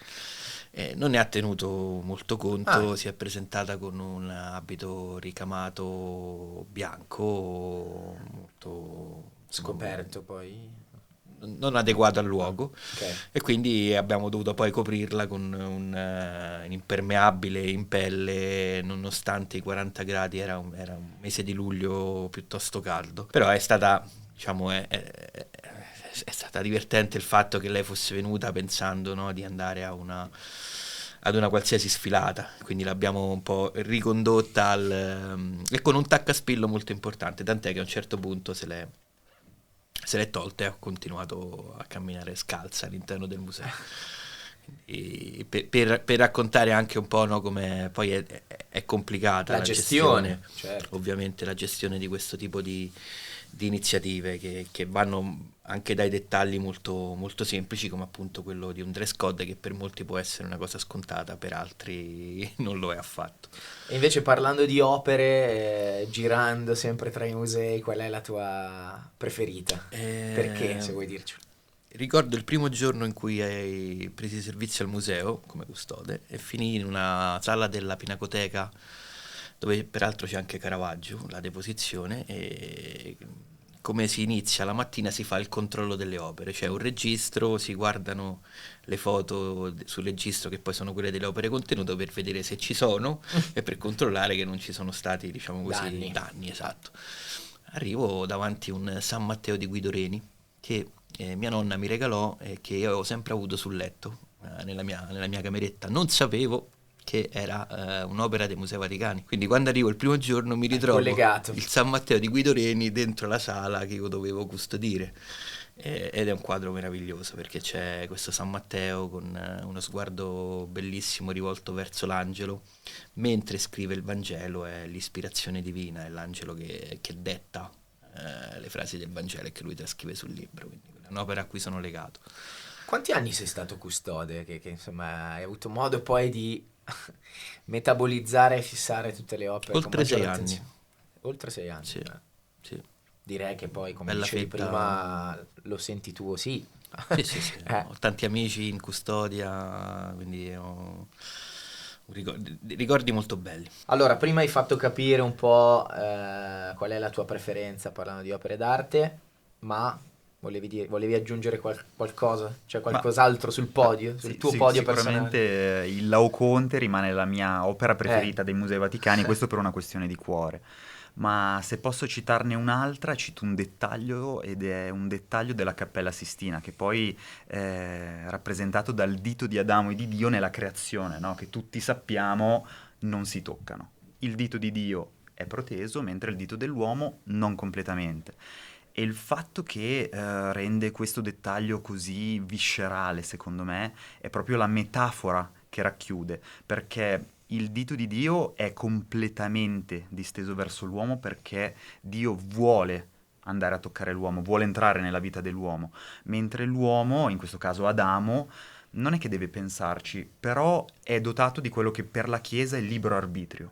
Non ne ha tenuto molto conto, si è presentata con un abito ricamato bianco, molto Scoperto poi. non adeguato al luogo, Ok. e quindi abbiamo dovuto poi coprirla con un impermeabile in pelle, nonostante i 40 gradi, era un mese di luglio piuttosto caldo, però è stata, diciamo, è stata divertente il fatto che lei fosse venuta pensando, no, di andare ad una qualsiasi sfilata, quindi l'abbiamo un po' ricondotta e con un taccaspillo molto importante, tant'è che a un certo punto se l'è tolta e ha continuato a camminare scalza all'interno del museo. Quindi, per raccontare anche un po', no, come poi è complicata La gestione, certo. ovviamente la gestione di questo tipo di di iniziative che vanno anche dai dettagli molto, molto semplici, come appunto quello di un dress code che per molti può essere una cosa scontata, per altri non lo è affatto. E invece parlando di opere, girando sempre tra i musei, qual è la tua preferita? Perché, se vuoi dirci? Ricordo il primo giorno in cui hai preso servizio al museo come custode e finì in una sala della Pinacoteca, dove peraltro c'è anche Caravaggio, la deposizione, e come si inizia la mattina si fa il controllo delle opere, c'è un registro, si guardano le foto sul registro che poi sono quelle delle opere contenute per vedere se ci sono e per controllare che non ci sono stati, diciamo così, danni, esatto. Arrivo davanti a un San Matteo di Guido Reni che mia nonna mi regalò e che io avevo sempre avuto sul letto nella mia cameretta. Non sapevo che era un'opera dei Musei Vaticani. Quindi quando arrivo il primo giorno mi ritrovo collegato. il San Matteo di Guido Reni dentro la sala che io dovevo custodire. Ed è un quadro meraviglioso perché c'è questo San Matteo con uno sguardo bellissimo rivolto verso l'angelo, mentre scrive il Vangelo, è l'ispirazione divina, è l'angelo che detta le frasi del Vangelo e che lui trascrive sul libro, quindi è un'opera a cui sono legato. Quanti anni sei stato custode? Che insomma hai avuto modo poi di metabolizzare e fissare tutte le opere? Oltre 6 anni. Oltre 6 anni? Sì, sì. Direi che poi, come Bella dicevi fetta. prima, lo senti tuo, sì. Sì. Ho tanti amici in custodia, quindi ho ricordi molto belli. Allora, prima hai fatto capire un po' qual è la tua preferenza parlando di opere d'arte, ma volevi aggiungere qualcosa? C'è qualcos'altro sul podio? Sul tuo podio personale? Sicuramente il Laocoonte rimane la mia opera preferita dei Musei Vaticani, questo per una questione di cuore. Ma se posso citarne un'altra, cito un dettaglio, ed è un dettaglio della Cappella Sistina, che poi è rappresentato dal dito di Adamo e di Dio nella creazione, no? Che tutti sappiamo non si toccano. Il dito di Dio è proteso, mentre il dito dell'uomo non completamente. E il fatto che rende questo dettaglio così viscerale, secondo me, è proprio la metafora che racchiude, perché il dito di Dio è completamente disteso verso l'uomo perché Dio vuole andare a toccare l'uomo, vuole entrare nella vita dell'uomo, mentre l'uomo, in questo caso Adamo, non è che deve pensarci, però è dotato di quello che per la Chiesa è il libero arbitrio.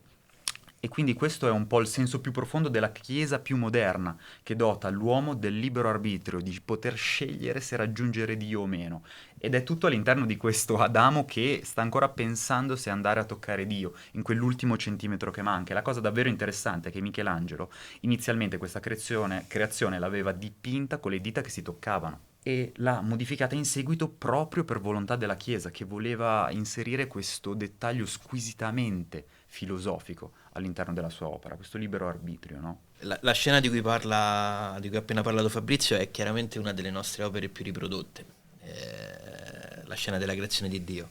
E quindi questo è un po' il senso più profondo della Chiesa più moderna, che dota l'uomo del libero arbitrio, di poter scegliere se raggiungere Dio o meno. Ed è tutto all'interno di questo Adamo che sta ancora pensando se andare a toccare Dio, in quell'ultimo centimetro che manca. E la cosa davvero interessante è che Michelangelo inizialmente questa creazione l'aveva dipinta con le dita che si toccavano. E l'ha modificata in seguito proprio per volontà della Chiesa, che voleva inserire questo dettaglio squisitamente filosofico all'interno della sua opera, questo libero arbitrio, no? La scena di cui ha appena parlato Fabrizio è chiaramente una delle nostre opere più riprodotte, la scena della creazione di Dio.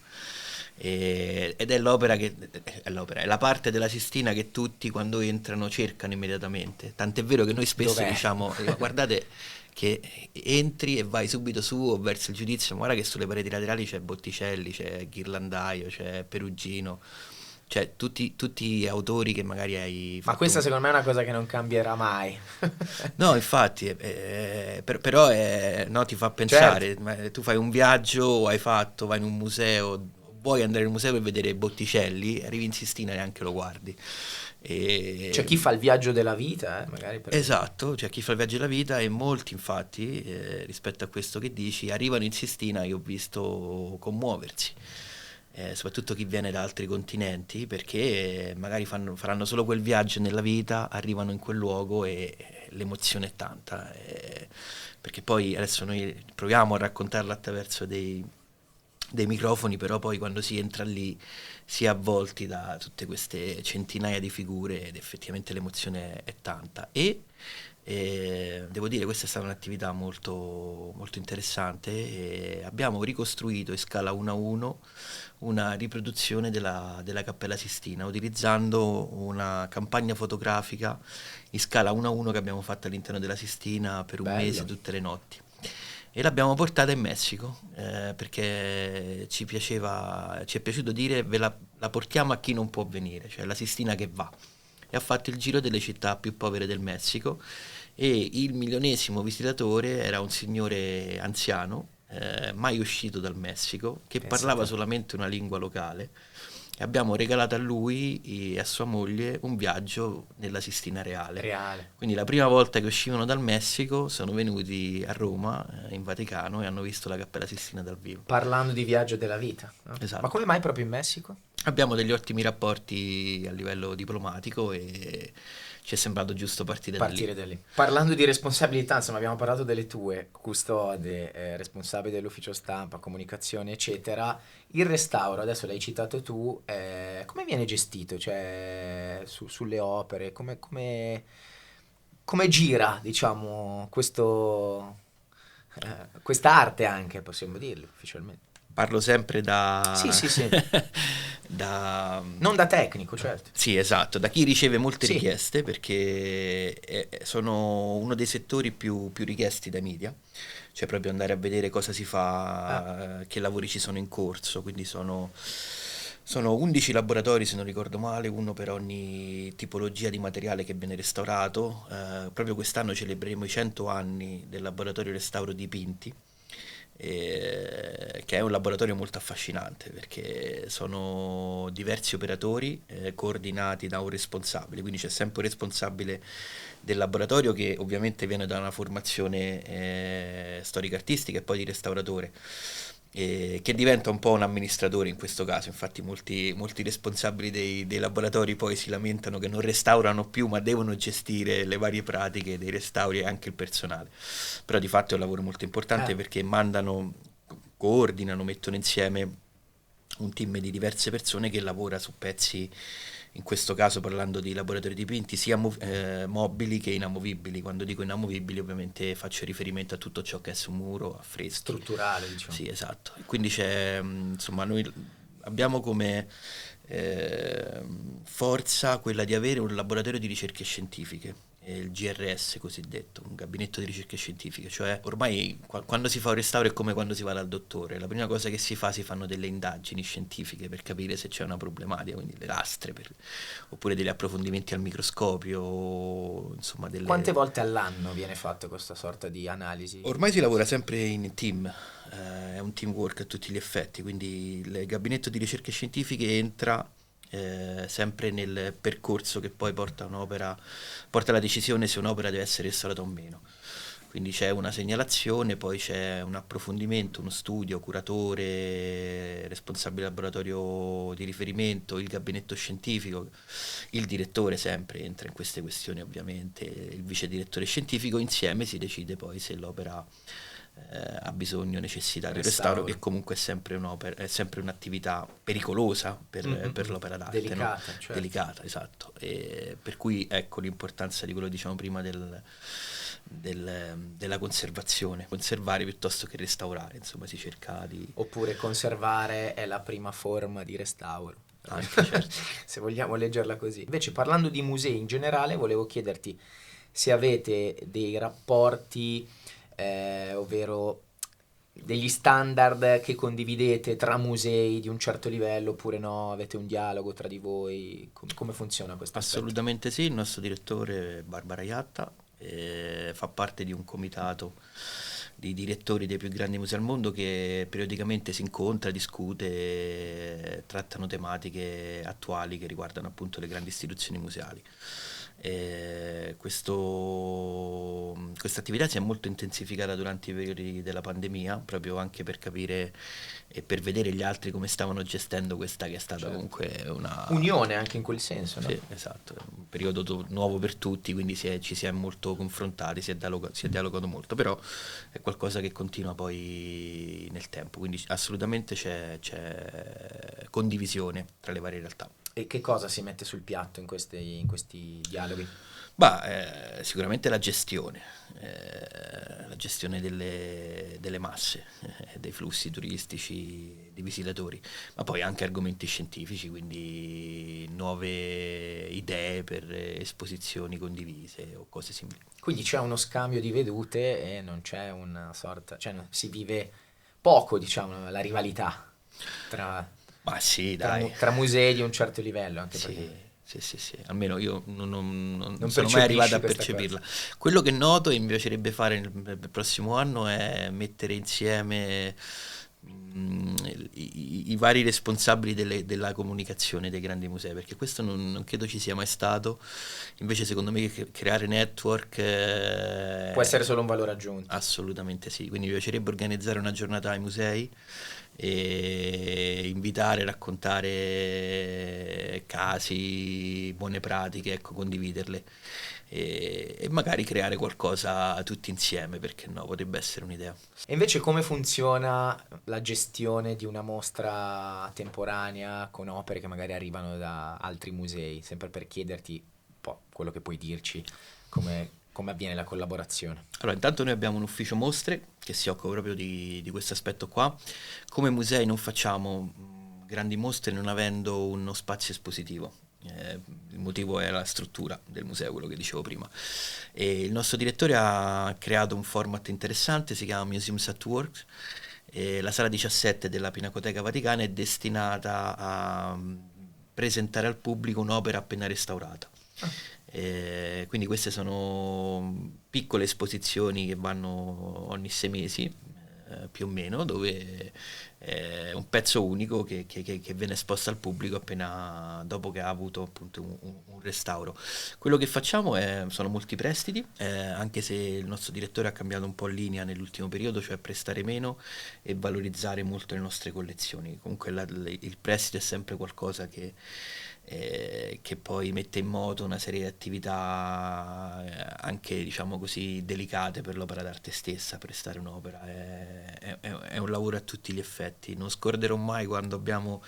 Ed è è la parte della Sistina che tutti quando entrano cercano immediatamente, tant'è vero che noi spesso Dov'è? diciamo guardate che entri e vai subito su o verso il giudizio, ma guarda che sulle pareti laterali c'è Botticelli, c'è Ghirlandaio, c'è Perugino, cioè tutti autori che magari hai Ma fatto questa secondo me è una cosa che non cambierà mai. No, infatti, però no, ti fa pensare, Certo. ma tu fai un viaggio, vai in un museo, vuoi andare in un museo per vedere Botticelli, arrivi in Sistina e neanche lo guardi. C'è chi fa il viaggio della vita, magari per... Esatto, c'è chi fa il viaggio della vita e molti infatti, rispetto a questo che dici, arrivano in Sistina, io ho visto commuoversi. Soprattutto chi viene da altri continenti, perché magari faranno solo quel viaggio nella vita, arrivano in quel luogo e l'emozione è tanta, perché poi adesso noi proviamo a raccontarla attraverso dei microfoni, però poi quando si entra lì si è avvolti da tutte queste centinaia di figure ed effettivamente l'emozione è tanta. E devo dire, questa è stata un'attività molto, molto interessante e abbiamo ricostruito in scala 1:1 una riproduzione della Cappella Sistina utilizzando una campagna fotografica in scala 1:1 che abbiamo fatto all'interno della Sistina per un Bello. mese tutte le notti. E l'abbiamo portata in Messico perché ci è piaciuto dire la portiamo a chi non può venire, cioè la Sistina che va. E ha fatto il giro delle città più povere del Messico e il milionesimo visitatore era un signore anziano, mai uscito dal Messico, che parlava solamente una lingua locale, e abbiamo regalato a lui e a sua moglie un viaggio nella Sistina Reale. Quindi la prima volta che uscivano dal Messico sono venuti a Roma, in Vaticano, e hanno visto la Cappella Sistina dal vivo. Parlando di viaggio della vita, no? Esatto. Ma come mai proprio in Messico? Abbiamo degli ottimi rapporti a livello diplomatico e ci è sembrato giusto partire da lì. Parlando di responsabilità, insomma, abbiamo parlato delle tue, custode, responsabile dell'ufficio stampa, comunicazione, eccetera. Il restauro, adesso l'hai citato tu, come viene gestito? Cioè, sulle opere, come gira, diciamo, questa arte anche, possiamo dirlo ufficialmente? Parlo sempre da... Sì. Non da tecnico, certo. Sì, esatto, da chi riceve molte Sì. richieste, perché sono uno dei settori più richiesti dai media, cioè proprio andare a vedere cosa si fa, che lavori ci sono in corso, quindi sono 11 laboratori, se non ricordo male, uno per ogni tipologia di materiale che viene restaurato. Proprio quest'anno celebreremo i 100 anni del laboratorio restauro dipinti, che è un laboratorio molto affascinante perché sono diversi operatori coordinati da un responsabile, quindi c'è sempre un responsabile del laboratorio che ovviamente viene da una formazione storico-artistica e poi di restauratore, che diventa un po' un amministratore in questo caso. Infatti molti responsabili dei laboratori poi si lamentano che non restaurano più, ma devono gestire le varie pratiche dei restauri e anche il personale. Però di fatto è un lavoro molto importante perché coordinano, mettono insieme un team di diverse persone che lavora su pezzi, in questo caso parlando di laboratori dipinti, sia mobili che inamovibili. Quando dico inamovibili ovviamente faccio riferimento a tutto ciò che è su muro, affreschi. Strutturale, diciamo. Sì, esatto. Quindi c'è, insomma, noi abbiamo come forza quella di avere un laboratorio di ricerche scientifiche, il GRS cosiddetto, un gabinetto di ricerche scientifiche, cioè ormai quando si fa un restauro è come quando si va dal dottore, la prima cosa che si fanno delle indagini scientifiche per capire se c'è una problematica, quindi le lastre, oppure degli approfondimenti al microscopio, insomma Quante volte all'anno viene fatta questa sorta di analisi? Ormai si lavora sempre in team, è un teamwork a tutti gli effetti, quindi il gabinetto di ricerche scientifiche entra sempre nel percorso che poi porta alla decisione se un'opera deve essere restaurata o meno. Quindi c'è una segnalazione, poi c'è un approfondimento, uno studio, curatore, responsabile laboratorio di riferimento, il gabinetto scientifico, il direttore sempre entra in queste questioni ovviamente, il vice direttore scientifico, insieme si decide poi se l'opera ha bisogno, necessità di restauro, che comunque è sempre un'attività pericolosa per l'opera d'arte, delicata, no? certo. Delicata, esatto. E per cui ecco l'importanza di quello che diciamo prima della conservazione, conservare piuttosto che restaurare, insomma si cerca di... Oppure conservare è la prima forma di restauro. Anche, certo. Se vogliamo leggerla così. Invece parlando di musei in generale, volevo chiederti se avete dei rapporti, ovvero degli standard che condividete tra musei di un certo livello oppure no, avete un dialogo tra di voi, come funziona questo aspetto? Assolutamente sì, il nostro direttore Barbara Iatta fa parte di un comitato di direttori dei più grandi musei al mondo che periodicamente si incontra, discute, trattano tematiche attuali che riguardano appunto le grandi istituzioni museali. Questa attività si è molto intensificata durante i periodi della pandemia, proprio anche per capire e per vedere gli altri come stavano gestendo questa che è stata comunque una... unione anche in quel senso, no? Sì, esatto, è un periodo nuovo per tutti, quindi ci si è molto confrontati, si è dialogato molto, però è qualcosa che continua poi nel tempo, quindi assolutamente c'è condivisione tra le varie realtà. E che cosa si mette sul piatto in questi dialoghi? Sicuramente la gestione delle masse, dei flussi turistici, di visitatori, ma poi anche argomenti scientifici, quindi nuove idee per esposizioni condivise o cose simili. Quindi c'è uno scambio di vedute e non c'è una sorta, cioè si vive poco, diciamo, la rivalità tra... Ma sì, dai. Tra musei di un certo livello, anche Sì, perché... Sì, almeno io non sono percepisci mai arrivato a questa percepirla. Quello che noto e mi piacerebbe fare nel prossimo anno è mettere insieme i vari responsabili della comunicazione dei grandi musei, perché questo non credo ci sia mai stato. Invece secondo me creare network Può essere solo un valore aggiunto. assolutamente sì, quindi mi piacerebbe organizzare una giornata ai musei e invitare, raccontare casi, buone pratiche, ecco, condividerle e magari creare qualcosa tutti insieme, perché no, potrebbe essere un'idea. E invece come funziona la gestione di una mostra temporanea con opere che magari arrivano da altri musei? Sempre per chiederti un po' quello che puoi dirci, come avviene la collaborazione. Allora, intanto noi abbiamo un ufficio mostre che si occupa proprio di questo aspetto qua. Come musei non facciamo grandi mostre non avendo uno spazio espositivo. Il motivo è la struttura del museo, quello che dicevo prima. E il nostro direttore ha creato un format interessante, si chiama Museums at Work. La sala 17 della Pinacoteca Vaticana è destinata a presentare al pubblico un'opera appena restaurata. Quindi queste sono piccole esposizioni che vanno ogni 6 mesi, più o meno, dove è un pezzo unico che viene esposto al pubblico appena dopo che ha avuto appunto un restauro. Quello che facciamo sono molti prestiti, anche se il nostro direttore ha cambiato un po' linea nell'ultimo periodo, cioè prestare meno e valorizzare molto le nostre collezioni. Comunque il prestito è sempre qualcosa che poi mette in moto una serie di attività anche, diciamo così, delicate per l'opera d'arte stessa. Prestare un'opera è un lavoro a tutti gli effetti. Non scorderò mai quando abbiamo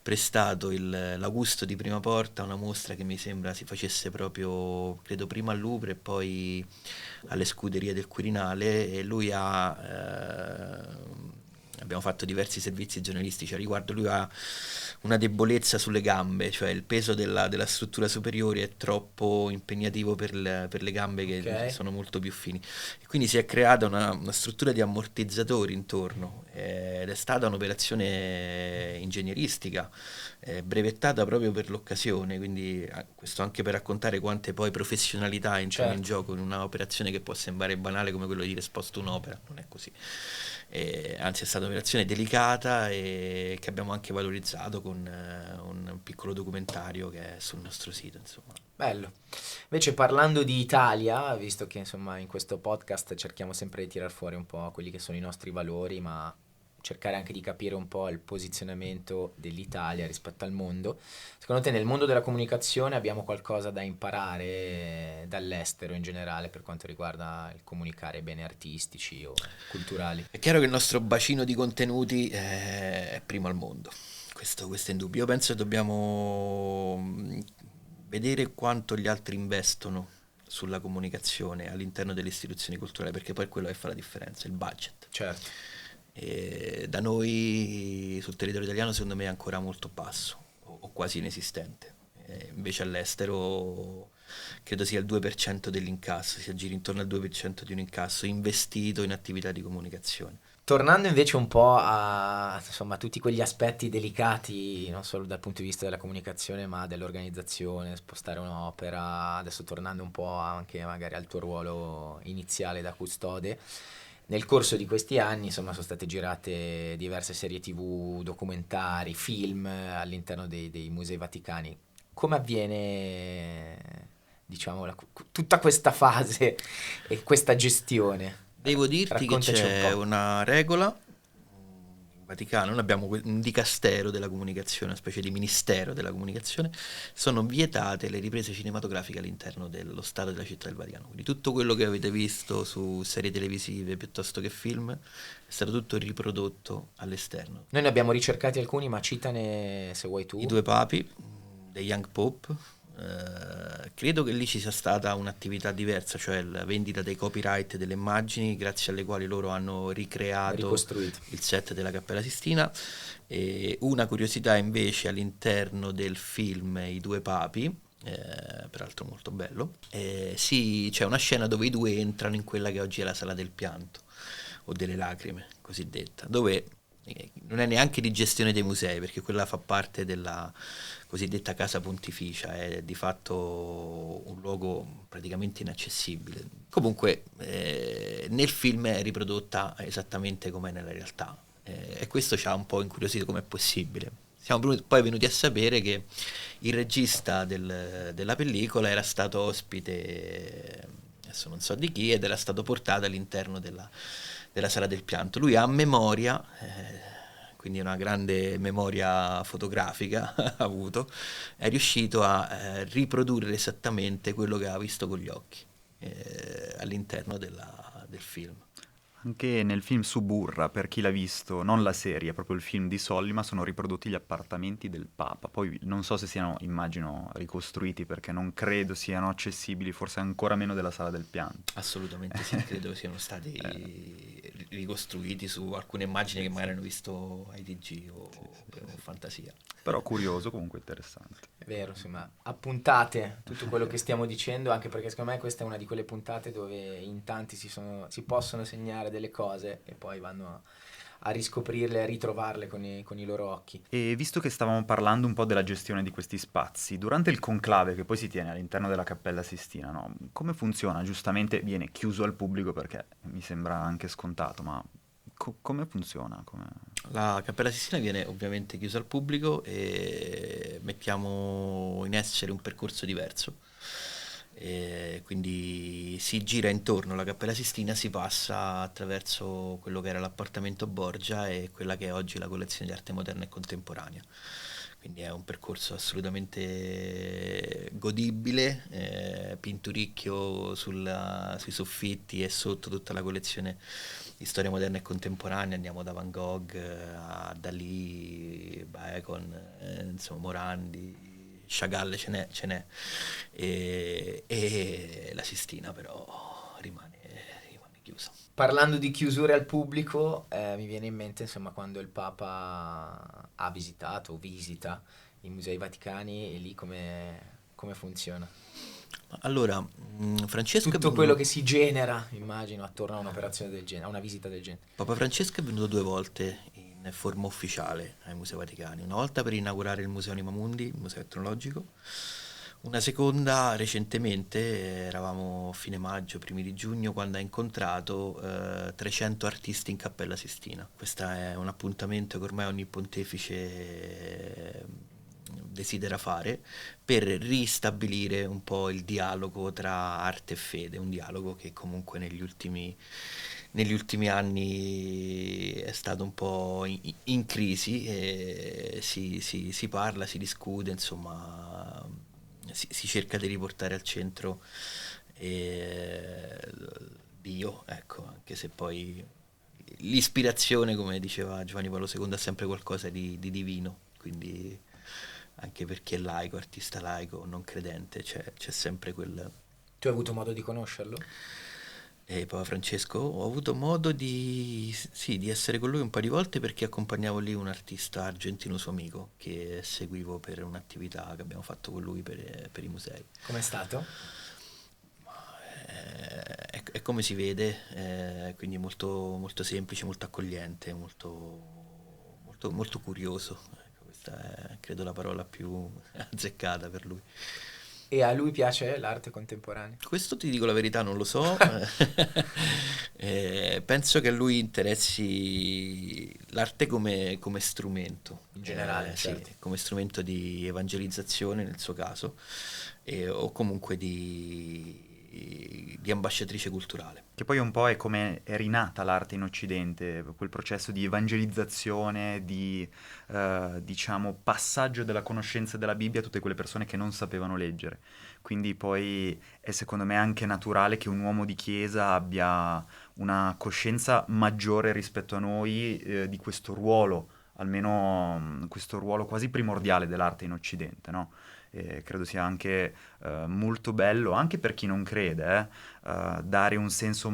prestato l'Augusto di Prima Porta, una mostra che mi sembra si facesse proprio, credo, prima al Louvre e poi alle Scuderie del Quirinale, e lui abbiamo fatto diversi servizi giornalistici a riguardo. Lui ha una debolezza sulle gambe, cioè il peso della struttura superiore è troppo impegnativo per le gambe che Ok. sono molto più fini, e quindi si è creata una struttura di ammortizzatori intorno, ed è stata un'operazione ingegneristica brevettata proprio per l'occasione, quindi questo anche per raccontare quante poi professionalità entrano in Certo. gioco in un'operazione che può sembrare banale come quello di dire sposto un'opera. Non è così. Anzi, è stata un'operazione delicata e che abbiamo anche valorizzato con un piccolo documentario che è sul nostro sito, insomma. Bello. Invece parlando di Italia, visto che insomma in questo podcast cerchiamo sempre di tirar fuori un po' quelli che sono i nostri valori, ma cercare anche di capire un po' il posizionamento dell'Italia rispetto al mondo. Secondo te nel mondo della comunicazione abbiamo qualcosa da imparare dall'estero in generale per quanto riguarda il comunicare beni artistici o culturali? È chiaro che il nostro bacino di contenuti è primo al mondo, questo è indubbio. Io penso che dobbiamo vedere quanto gli altri investono sulla comunicazione all'interno delle istituzioni culturali, perché poi è quello che fa la differenza, il budget. Certo. E da noi sul territorio italiano secondo me è ancora molto basso o quasi inesistente. Invece all'estero credo sia il 2% dell'incasso, si aggira intorno al 2% di un incasso investito in attività di comunicazione. Tornando invece un po' a insomma, tutti quegli aspetti delicati, non solo dal punto di vista della comunicazione, ma dell'organizzazione, spostare un'opera, adesso tornando un po' anche magari al tuo ruolo iniziale da custode, nel corso di questi anni insomma sono state girate diverse serie TV, documentari, film all'interno dei musei vaticani. Come avviene, diciamo, tutta questa fase e questa gestione? Devo dirti che Raccontaci un c'è po'. una regola in Vaticano, noi abbiamo un dicastero della comunicazione, una specie di ministero della comunicazione, sono vietate le riprese cinematografiche all'interno dello Stato della Città del Vaticano, quindi tutto quello che avete visto su serie televisive piuttosto che film è stato tutto riprodotto all'esterno. Noi ne abbiamo ricercati alcuni, ma citane se vuoi tu. I due papi, The Young Pope, credo che lì ci sia stata un'attività diversa, cioè la vendita dei copyright delle immagini grazie alle quali loro hanno ricreato Ricostruito. il set della Cappella Sistina. E una curiosità invece all'interno del film I due papi, peraltro molto bello, sì, c'è una scena dove i due entrano in quella che oggi è la sala del pianto o delle lacrime cosiddetta, dove non è neanche di gestione dei musei, perché quella fa parte della cosiddetta casa pontificia, è di fatto un luogo praticamente inaccessibile. Comunque nel film è riprodotta esattamente come nella realtà, e questo ci ha un po' incuriosito come è possibile. Siamo poi venuti a sapere che il regista della pellicola era stato ospite, adesso non so di chi, ed era stato portato all'interno della Sala del Pianto. Lui ha memoria, quindi una grande memoria fotografica ha avuto, è riuscito a riprodurre esattamente quello che ha visto con gli occhi all'interno del film. Anche nel film Suburra, per chi l'ha visto, non la serie, proprio il film di Sollima, sono riprodotti gli appartamenti del Papa. Poi non so se siano, immagino, ricostruiti perché non credo siano accessibili, forse ancora meno della Sala del Pianto. Assolutamente sì, credo siano stati ricostruiti su alcune immagini che magari hanno visto ai TG o Fantasia. Però curioso, comunque interessante. È vero, insomma, appuntate tutto quello che stiamo dicendo, anche perché secondo me questa è una di quelle puntate dove in tanti si possono segnare delle cose e poi vanno a riscoprirle, a ritrovarle con i loro occhi. E visto che stavamo parlando un po' della gestione di questi spazi, durante il conclave che poi si tiene all'interno della Cappella Sistina, no? Come funziona? Giustamente viene chiuso al pubblico perché mi sembra anche scontato, ma come funziona? La Cappella Sistina viene ovviamente chiusa al pubblico e mettiamo in essere un percorso diverso. Quindi si gira intorno alla Cappella Sistina, si passa attraverso quello che era l'appartamento Borgia e quella che è oggi la collezione di arte moderna e contemporanea. Quindi è un percorso assolutamente godibile, pinturicchio sui soffitti e sotto tutta la collezione di storia moderna e contemporanea. Andiamo da Van Gogh a Dalì, Bacon, insomma Morandi, Chagall, ce n'è. E la Sistina però rimane chiusa. Parlando di chiusure al pubblico, mi viene in mente insomma quando il Papa ha visitato o visita i Musei Vaticani, e lì come funziona? Allora, Francesco Tutto quello che si genera, immagino, attorno a un'operazione del genere, a una visita del genere. Papa Francesco è venuto 2 volte in forma ufficiale ai Musei Vaticani, una volta per inaugurare il Museo Anima Mundi, il museo etnologico, una seconda recentemente, eravamo a fine maggio, primi di giugno, quando ha incontrato 300 artisti in Cappella Sistina. Questo è un appuntamento che ormai ogni pontefice desidera fare per ristabilire un po' il dialogo tra arte e fede, un dialogo che comunque negli ultimi anni è stato un po' in crisi, e si parla, si discute, insomma si cerca di riportare al centro Dio, ecco, anche se poi l'ispirazione, come diceva Giovanni Paolo II, è sempre qualcosa di divino, quindi anche per chi è laico, artista laico, non credente, c'è sempre quel... Tu hai avuto modo di conoscerlo? Papa Francesco, ho avuto modo di essere con lui un paio di volte perché accompagnavo lì un artista argentino suo amico che seguivo per un'attività che abbiamo fatto con lui per i musei. Com'è stato? È come si vede, quindi molto, molto semplice, molto accogliente, molto, molto, molto curioso. Ecco, questa è credo la parola più azzeccata per lui. E a lui piace l'arte contemporanea? Questo ti dico la verità, non lo so. Penso che a lui interessi l'arte come strumento. In generale, certo. Sì, come strumento di evangelizzazione nel suo caso, o comunque di ambasciatrice culturale. Che poi un po' è come è rinata l'arte in Occidente, quel processo di evangelizzazione, di diciamo passaggio della conoscenza della Bibbia a tutte quelle persone che non sapevano leggere. Quindi poi è secondo me anche naturale che un uomo di chiesa abbia una coscienza maggiore rispetto a noi di questo ruolo, almeno questo ruolo quasi primordiale dell'arte in Occidente, no? Credo sia anche molto bello, anche per chi non crede, dare un senso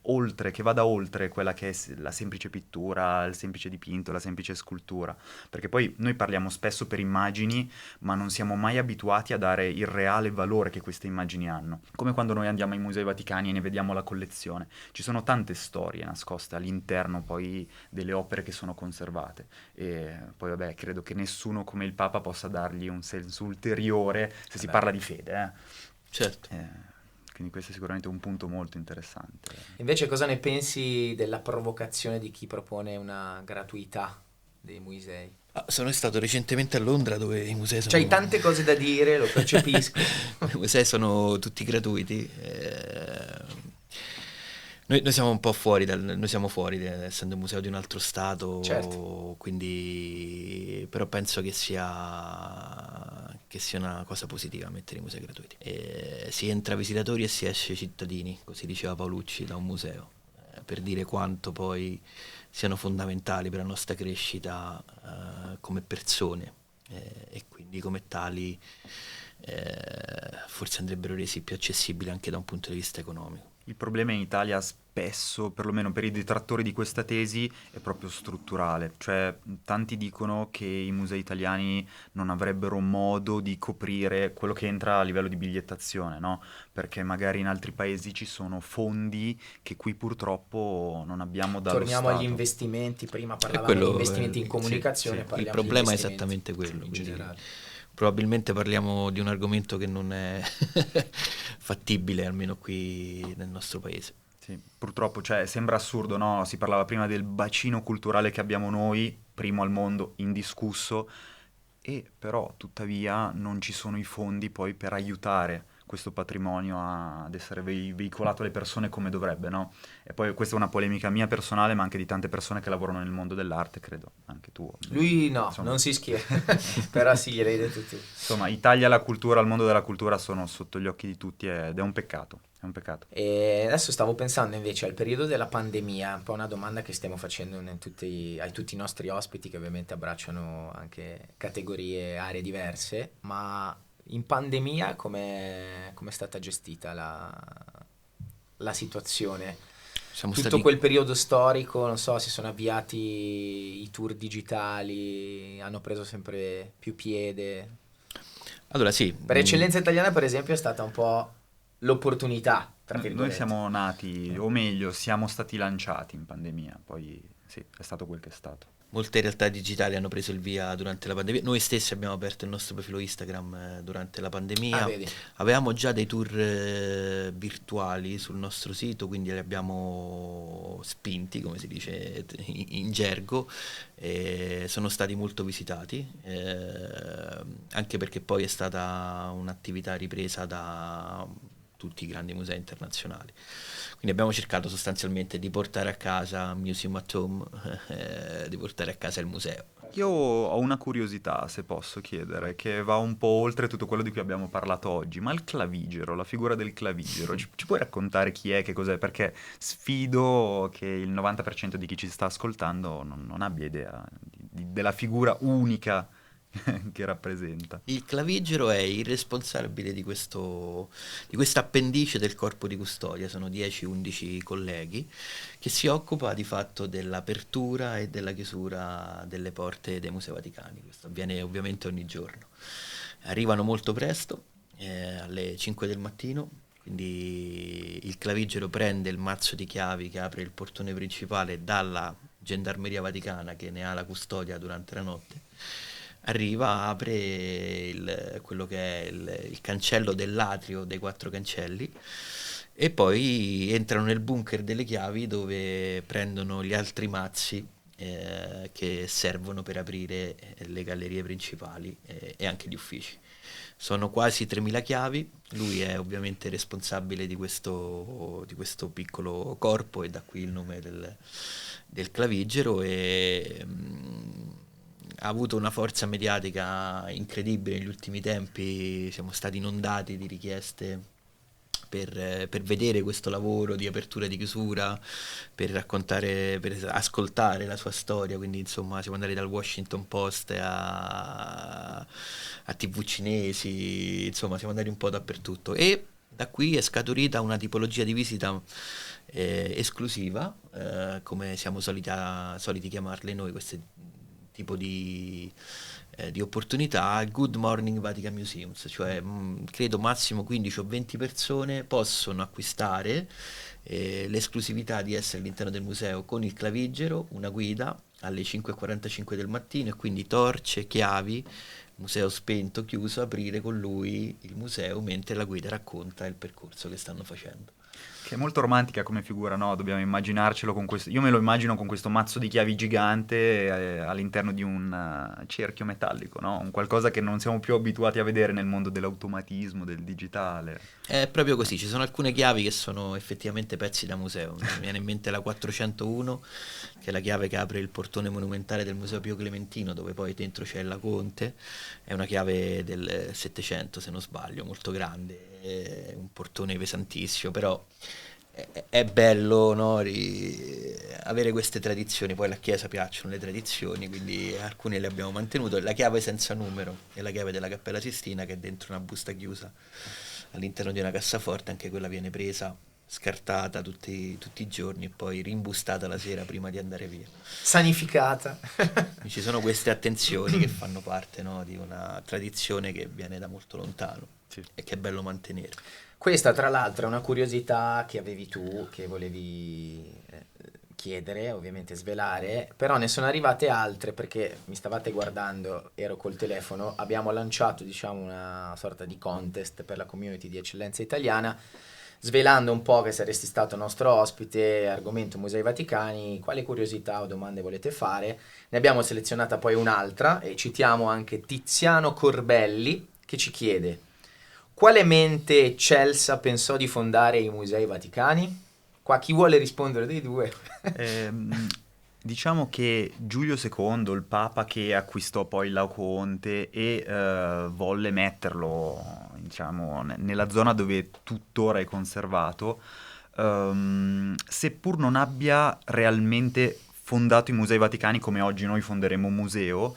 oltre, che vada oltre quella che è la semplice pittura, il semplice dipinto, la semplice scultura, perché poi noi parliamo spesso per immagini, ma non siamo mai abituati a dare il reale valore che queste immagini hanno, come quando noi andiamo ai Musei Vaticani e ne vediamo la collezione. Ci sono tante storie nascoste all'interno poi delle opere che sono conservate, e poi vabbè, credo che nessuno come il Papa possa dargli un senso ulteriore se si parla di fede. Certo. Quindi questo è sicuramente un punto molto interessante. Invece cosa ne pensi della provocazione di chi propone una gratuità dei musei? Sono stato recentemente a Londra, dove i musei sono... C'hai tante cose da dire, lo percepisco. I musei sono tutti gratuiti. Noi siamo un po' fuori, noi siamo fuori, essendo un museo di un altro stato, Certo. quindi però penso che sia una cosa positiva mettere i musei gratuiti. Si entra visitatori e si esce cittadini, così diceva Paolucci, da un museo, per dire quanto poi siano fondamentali per la nostra crescita come persone, e quindi come tali forse andrebbero resi più accessibili anche da un punto di vista economico. Il problema in Italia spesso, perlomeno per i detrattori di questa tesi, è proprio strutturale. Cioè, tanti dicono che i musei italiani non avrebbero modo di coprire quello che entra a livello di bigliettazione, no? Perché magari in altri paesi ci sono fondi che qui purtroppo non abbiamo dallo Torniamo Stato. agli investimenti, prima È parlavamo quello, di investimenti in comunicazione, sì. Il parliamo problema è di investimenti esattamente quello, in quindi generale. probabilmente parliamo di un argomento che non è fattibile, almeno qui nel nostro paese. Sì, purtroppo, cioè, sembra assurdo, no? Si parlava prima del bacino culturale che abbiamo noi, primo al mondo, indiscusso, e però tuttavia non ci sono i fondi poi per aiutare questo patrimonio ad essere veicolato alle persone come dovrebbe, no? E poi questa è una polemica mia personale, ma anche di tante persone che lavorano nel mondo dell'arte, credo, anche tu. Lui no, Insomma. non si schiera, però sì, gliel'hai detto tu. Insomma, Italia e la cultura, il mondo della cultura sono sotto gli occhi di tutti ed è un peccato, è un peccato. E adesso stavo pensando invece al periodo della pandemia, un po' una domanda che stiamo facendo a tutti i nostri ospiti, che ovviamente abbracciano anche categorie, aree diverse, ma in pandemia come è stata gestita la situazione? Siamo Tutto stati... quel periodo storico, non so, si sono avviati i tour digitali, hanno preso sempre più piede. Allora sì, Per Eccellenza Italiana, per esempio, è stata un po' l'opportunità, tra Noi virgolette. siamo nati, o meglio, siamo stati lanciati in pandemia, poi sì, è stato quel che è stato. molte realtà digitali hanno preso il via durante la pandemia. Noi stessi abbiamo aperto il nostro profilo Instagram durante la pandemia. Vedi. Avevamo già dei tour virtuali sul nostro sito, quindi li abbiamo spinti, come si dice in gergo, e sono stati molto visitati, anche perché poi è stata un'attività ripresa da tutti i grandi musei internazionali. Quindi abbiamo cercato sostanzialmente di portare a casa Museum at Home, di portare a casa il museo. Io ho una curiosità, se posso chiedere, che va un po' oltre tutto quello di cui abbiamo parlato oggi, ma il clavigero, la figura del clavigero, ci puoi raccontare chi è, che cos'è? Perché sfido che il 90% di chi ci sta ascoltando non abbia idea della figura unica che rappresenta. Il clavigero è il responsabile di questa appendice del corpo di custodia, sono 10-11 colleghi, che si occupa di fatto dell'apertura e della chiusura delle porte dei Musei Vaticani. Questo avviene ovviamente ogni giorno. Arrivano molto presto, alle 5 del mattino, quindi il clavigero prende il mazzo di chiavi che apre il portone principale dalla Gendarmeria Vaticana, che ne ha la custodia durante la notte. Arriva, apre quello che è il cancello dell'atrio dei 4 cancelli e poi entrano nel bunker delle chiavi, dove prendono gli altri mazzi che servono per aprire le gallerie principali e anche gli uffici. Sono quasi 3.000 chiavi, lui è ovviamente responsabile di questo piccolo corpo, e da qui il nome del clavigero, e ha avuto una forza mediatica incredibile negli ultimi tempi. Siamo stati inondati di richieste per vedere questo lavoro di apertura e di chiusura, per raccontare, per ascoltare la sua storia. Quindi insomma siamo andati dal Washington Post a TV cinesi, insomma siamo andati un po' dappertutto. E Da qui è scaturita una tipologia di visita esclusiva, come siamo soliti chiamarle noi, questo tipo di opportunità, Good Morning Vatican Museums, cioè credo massimo 15 o 20 persone possono acquistare l'esclusività di essere all'interno del museo con il clavigero, una guida alle 5:45 del mattino e quindi torce, chiavi, museo spento, chiuso, aprire con lui il museo mentre la guida racconta il percorso che stanno facendo. Che è molto romantica come figura, no? Dobbiamo immaginarcelo con questo. Io me lo immagino con questo mazzo di chiavi gigante all'interno di un cerchio metallico, no? Un qualcosa che non siamo più abituati a vedere nel mondo dell'automatismo, del digitale. È proprio così, ci sono alcune chiavi che sono effettivamente pezzi da museo. Mi viene in mente la 401, che è la chiave che apre il portone monumentale del Museo Pio Clementino, dove poi dentro c'è la Conte. È una chiave del 700, se non sbaglio, molto grande, è un portone pesantissimo, però è bello, no, avere queste tradizioni. Poi alla Chiesa piacciono le tradizioni, quindi alcune le abbiamo mantenute. La chiave senza numero è la chiave della Cappella Sistina, che è dentro una busta chiusa all'interno di una cassaforte. Anche quella viene presa, scartata tutti i giorni e poi rimbustata la sera prima di andare via. Sanificata. Ci sono queste attenzioni che fanno parte, no, di una tradizione che viene da molto lontano, sì, e che è bello mantenere. Questa tra l'altro è una curiosità che avevi tu, che volevi chiedere, ovviamente svelare, però ne sono arrivate altre perché mi stavate guardando, ero col telefono, abbiamo lanciato, diciamo, una sorta di contest per la community di eccellenza italiana, svelando un po' che saresti stato nostro ospite, argomento Musei Vaticani, quali curiosità o domande volete fare. Ne abbiamo selezionata poi un'altra e citiamo anche Tiziano Corbelli che ci chiede: quale mente eccelsa pensò di fondare i Musei Vaticani? Qua chi vuole rispondere dei due? Diciamo che Giulio II, il Papa che acquistò poi il Laocoonte e volle metterlo, diciamo, nella zona dove tuttora è conservato, seppur non abbia realmente fondato i Musei Vaticani come oggi noi fonderemo un museo,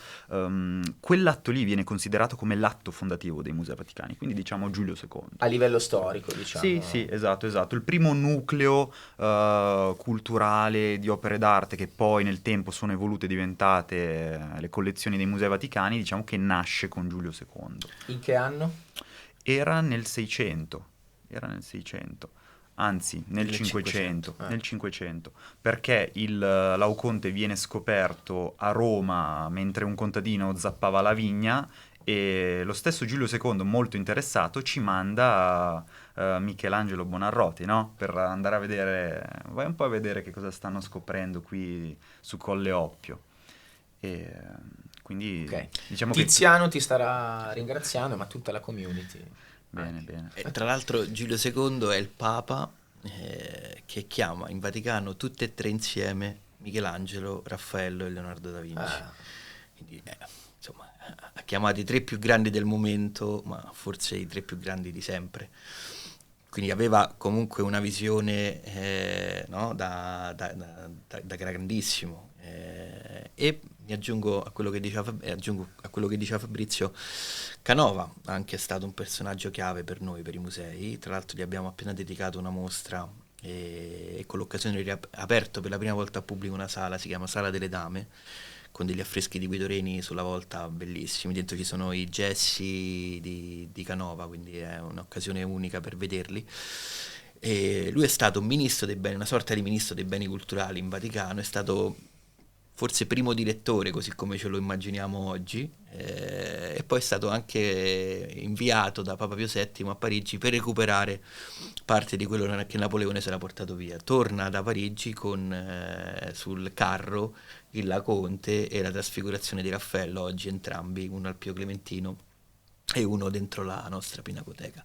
quell'atto lì viene considerato come l'atto fondativo dei Musei Vaticani, quindi diciamo Giulio II. A livello storico, diciamo. Sì, sì, esatto. Il primo nucleo culturale di opere d'arte che poi nel tempo sono evolute e diventate le collezioni dei Musei Vaticani, diciamo che nasce con Giulio II. In che anno? Era nel 600. Anzi, nel 500, nel 500, perché il Laocoonte viene scoperto a Roma mentre un contadino zappava la vigna e lo stesso Giulio II, molto interessato, ci manda Michelangelo Buonarroti, no? Per andare a vedere, vai un po' a vedere che cosa stanno scoprendo qui su Colle Oppio. E quindi diciamo Tiziano ti starà ringraziando, ma tutta la community. Bene. E tra l'altro Giulio II è il Papa che chiama in Vaticano tutte e tre insieme Michelangelo, Raffaello e Leonardo da Vinci. Quindi insomma ha chiamato i tre più grandi del momento, ma forse i tre più grandi di sempre. Quindi aveva comunque una visione no, da grandissimo. E mi aggiungo a quello che diceva Fabrizio. Canova anche è stato un personaggio chiave per noi, per i musei. Tra l'altro gli abbiamo appena dedicato una mostra e con l'occasione aperto per la prima volta a pubblico una sala, si chiama Sala delle Dame, con degli affreschi di Guido Reni sulla volta bellissimi. Dentro ci sono i gessi di Canova, quindi è un'occasione unica per vederli. E lui è stato ministro dei beni, una sorta di ministro dei beni culturali in Vaticano, è stato forse primo direttore, così come ce lo immaginiamo oggi, e poi è stato anche inviato da Papa Pio VII a Parigi per recuperare parte di quello che Napoleone si era portato via. Torna da Parigi con sul carro il Laocoonte e la trasfigurazione di Raffaello, oggi entrambi, uno al Pio Clementino e uno dentro la nostra Pinacoteca.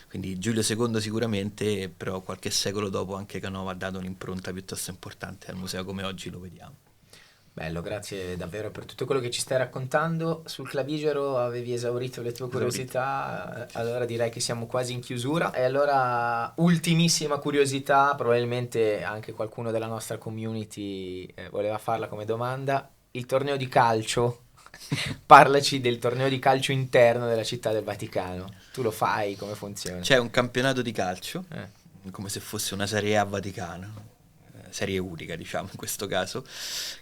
Quindi Giulio II sicuramente, però qualche secolo dopo anche Canova ha dato un'impronta piuttosto importante al museo come oggi lo vediamo. Bello, grazie davvero per tutto quello che ci stai raccontando. Sul clavigero avevi esaurito le tue curiosità, allora direi che siamo quasi in chiusura. E allora, ultimissima curiosità, probabilmente anche qualcuno della nostra community voleva farla come domanda. Il torneo di calcio Parlaci del torneo di calcio interno della Città del Vaticano. Tu lo fai? Come funziona? C'è un campionato di calcio, Eh. come se fosse una Serie A Vaticana, serie unica diciamo in questo caso,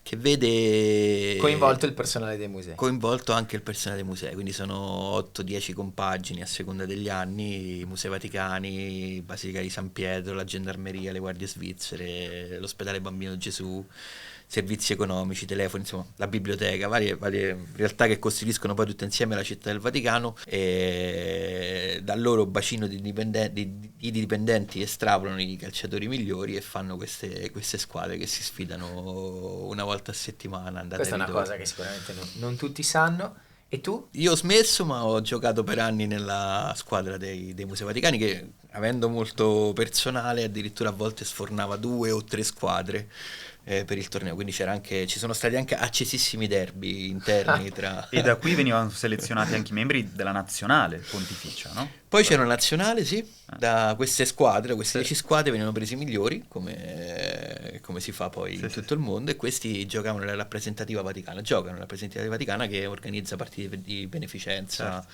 che vede Coinvolto il personale dei musei. coinvolto anche il personale dei musei, quindi sono 8-10 compagini a seconda degli anni, i Musei Vaticani, Basilica di San Pietro, la Gendarmeria, le Guardie Svizzere, l'Ospedale Bambino Gesù, servizi economici, telefoni, insomma la biblioteca, varie realtà che costituiscono poi tutte insieme la Città del Vaticano, e dal loro bacino i dipendenti estrapolano i calciatori migliori e fanno queste squadre che si sfidano una volta a settimana. Questa è una cosa che sicuramente non tutti sanno. E tu? Io ho smesso, ma ho giocato per anni nella squadra dei Musei Vaticani, che avendo molto personale addirittura a volte sfornava 2 o 3 squadre per il torneo, quindi ci sono stati anche accesissimi derby interni tra... E da qui venivano selezionati anche i membri della nazionale pontificia, no? Poi c'era una nazionale, sì, da queste squadre, da queste 10 squadre venivano presi i migliori, come si fa poi in tutto il mondo, e questi giocano nella rappresentativa vaticana, che organizza partite di beneficenza.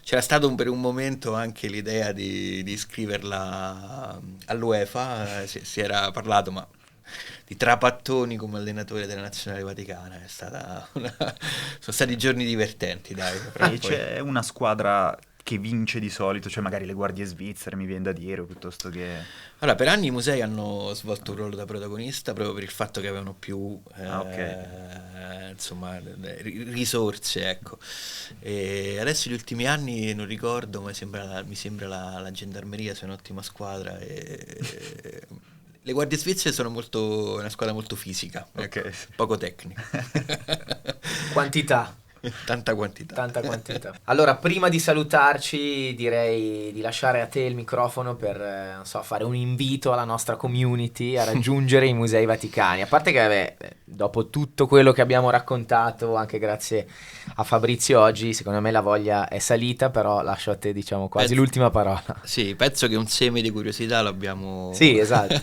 C'era stato per un momento anche l'idea di iscriverla all'UEFA, si era parlato, ma di Trapattoni come allenatore della nazionale vaticana sono stati giorni divertenti, dai. E c'è una squadra che vince di solito, cioè magari le Guardie Svizzere, mi viene da dire, piuttosto che... Allora, per anni i musei hanno svolto un ruolo da protagonista proprio per il fatto che avevano più insomma, risorse, ecco. E adesso gli ultimi anni non ricordo, ma mi sembra la Gendarmeria sia un'ottima squadra e le Guardie Svizzere sono una squadra molto fisica, ecco, poco tecnica. Quantità. Tanta quantità. Tanta quantità. Allora, prima di salutarci, direi di lasciare a te il microfono per, non so, fare un invito alla nostra community a raggiungere i Musei Vaticani. A parte che, dopo tutto quello che abbiamo raccontato, anche grazie a Fabrizio oggi, secondo me la voglia è salita, però lascio a te, diciamo, quasi l'ultima parola. Sì, penso che un seme di curiosità l'abbiamo... Sì, esatto.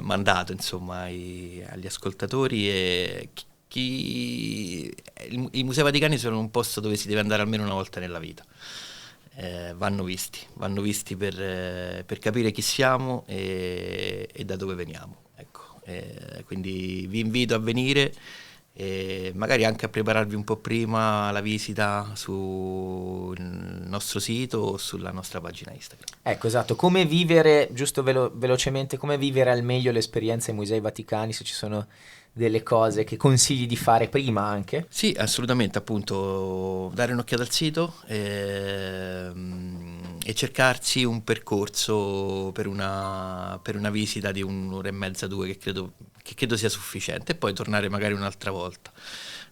mandato, insomma, agli ascoltatori, e i Musei Vaticani sono un posto dove si deve andare almeno una volta nella vita. Vanno visti per capire chi siamo e da dove veniamo, ecco. Quindi vi invito a venire e magari anche a prepararvi un po' prima la visita sul nostro sito o sulla nostra pagina Instagram. Ecco, esatto, come vivere, giusto velocemente, come vivere al meglio l'esperienza ai Musei Vaticani, se ci sono delle cose che consigli di fare prima anche? Sì, assolutamente, appunto, dare un'occhiata al sito e cercarsi un percorso per una visita di 1 ora e mezza, 2, che credo sia sufficiente, e poi tornare magari un'altra volta.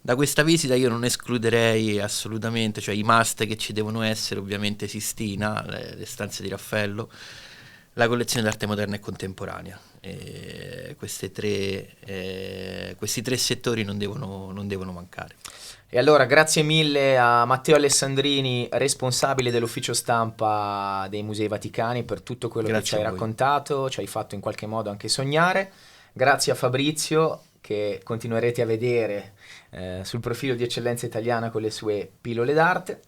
Da questa visita io non escluderei assolutamente, cioè i must che ci devono essere, ovviamente Sistina, le stanze di Raffaello, la collezione d'arte moderna e contemporanea. Questi 3 settori non devono mancare. E allora grazie mille a Matteo Alessandrini, responsabile dell'ufficio stampa dei Musei Vaticani, per tutto quello che ci hai raccontato, ci hai fatto in qualche modo anche sognare. Grazie a Fabrizio, che continuerete a vedere sul profilo di Eccellenza Italiana con le sue pillole d'arte.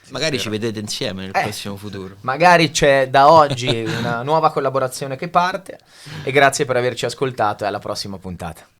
Magari ci vedete insieme nel prossimo futuro. Magari c'è da oggi una nuova collaborazione che parte, e grazie per averci ascoltato e alla prossima puntata.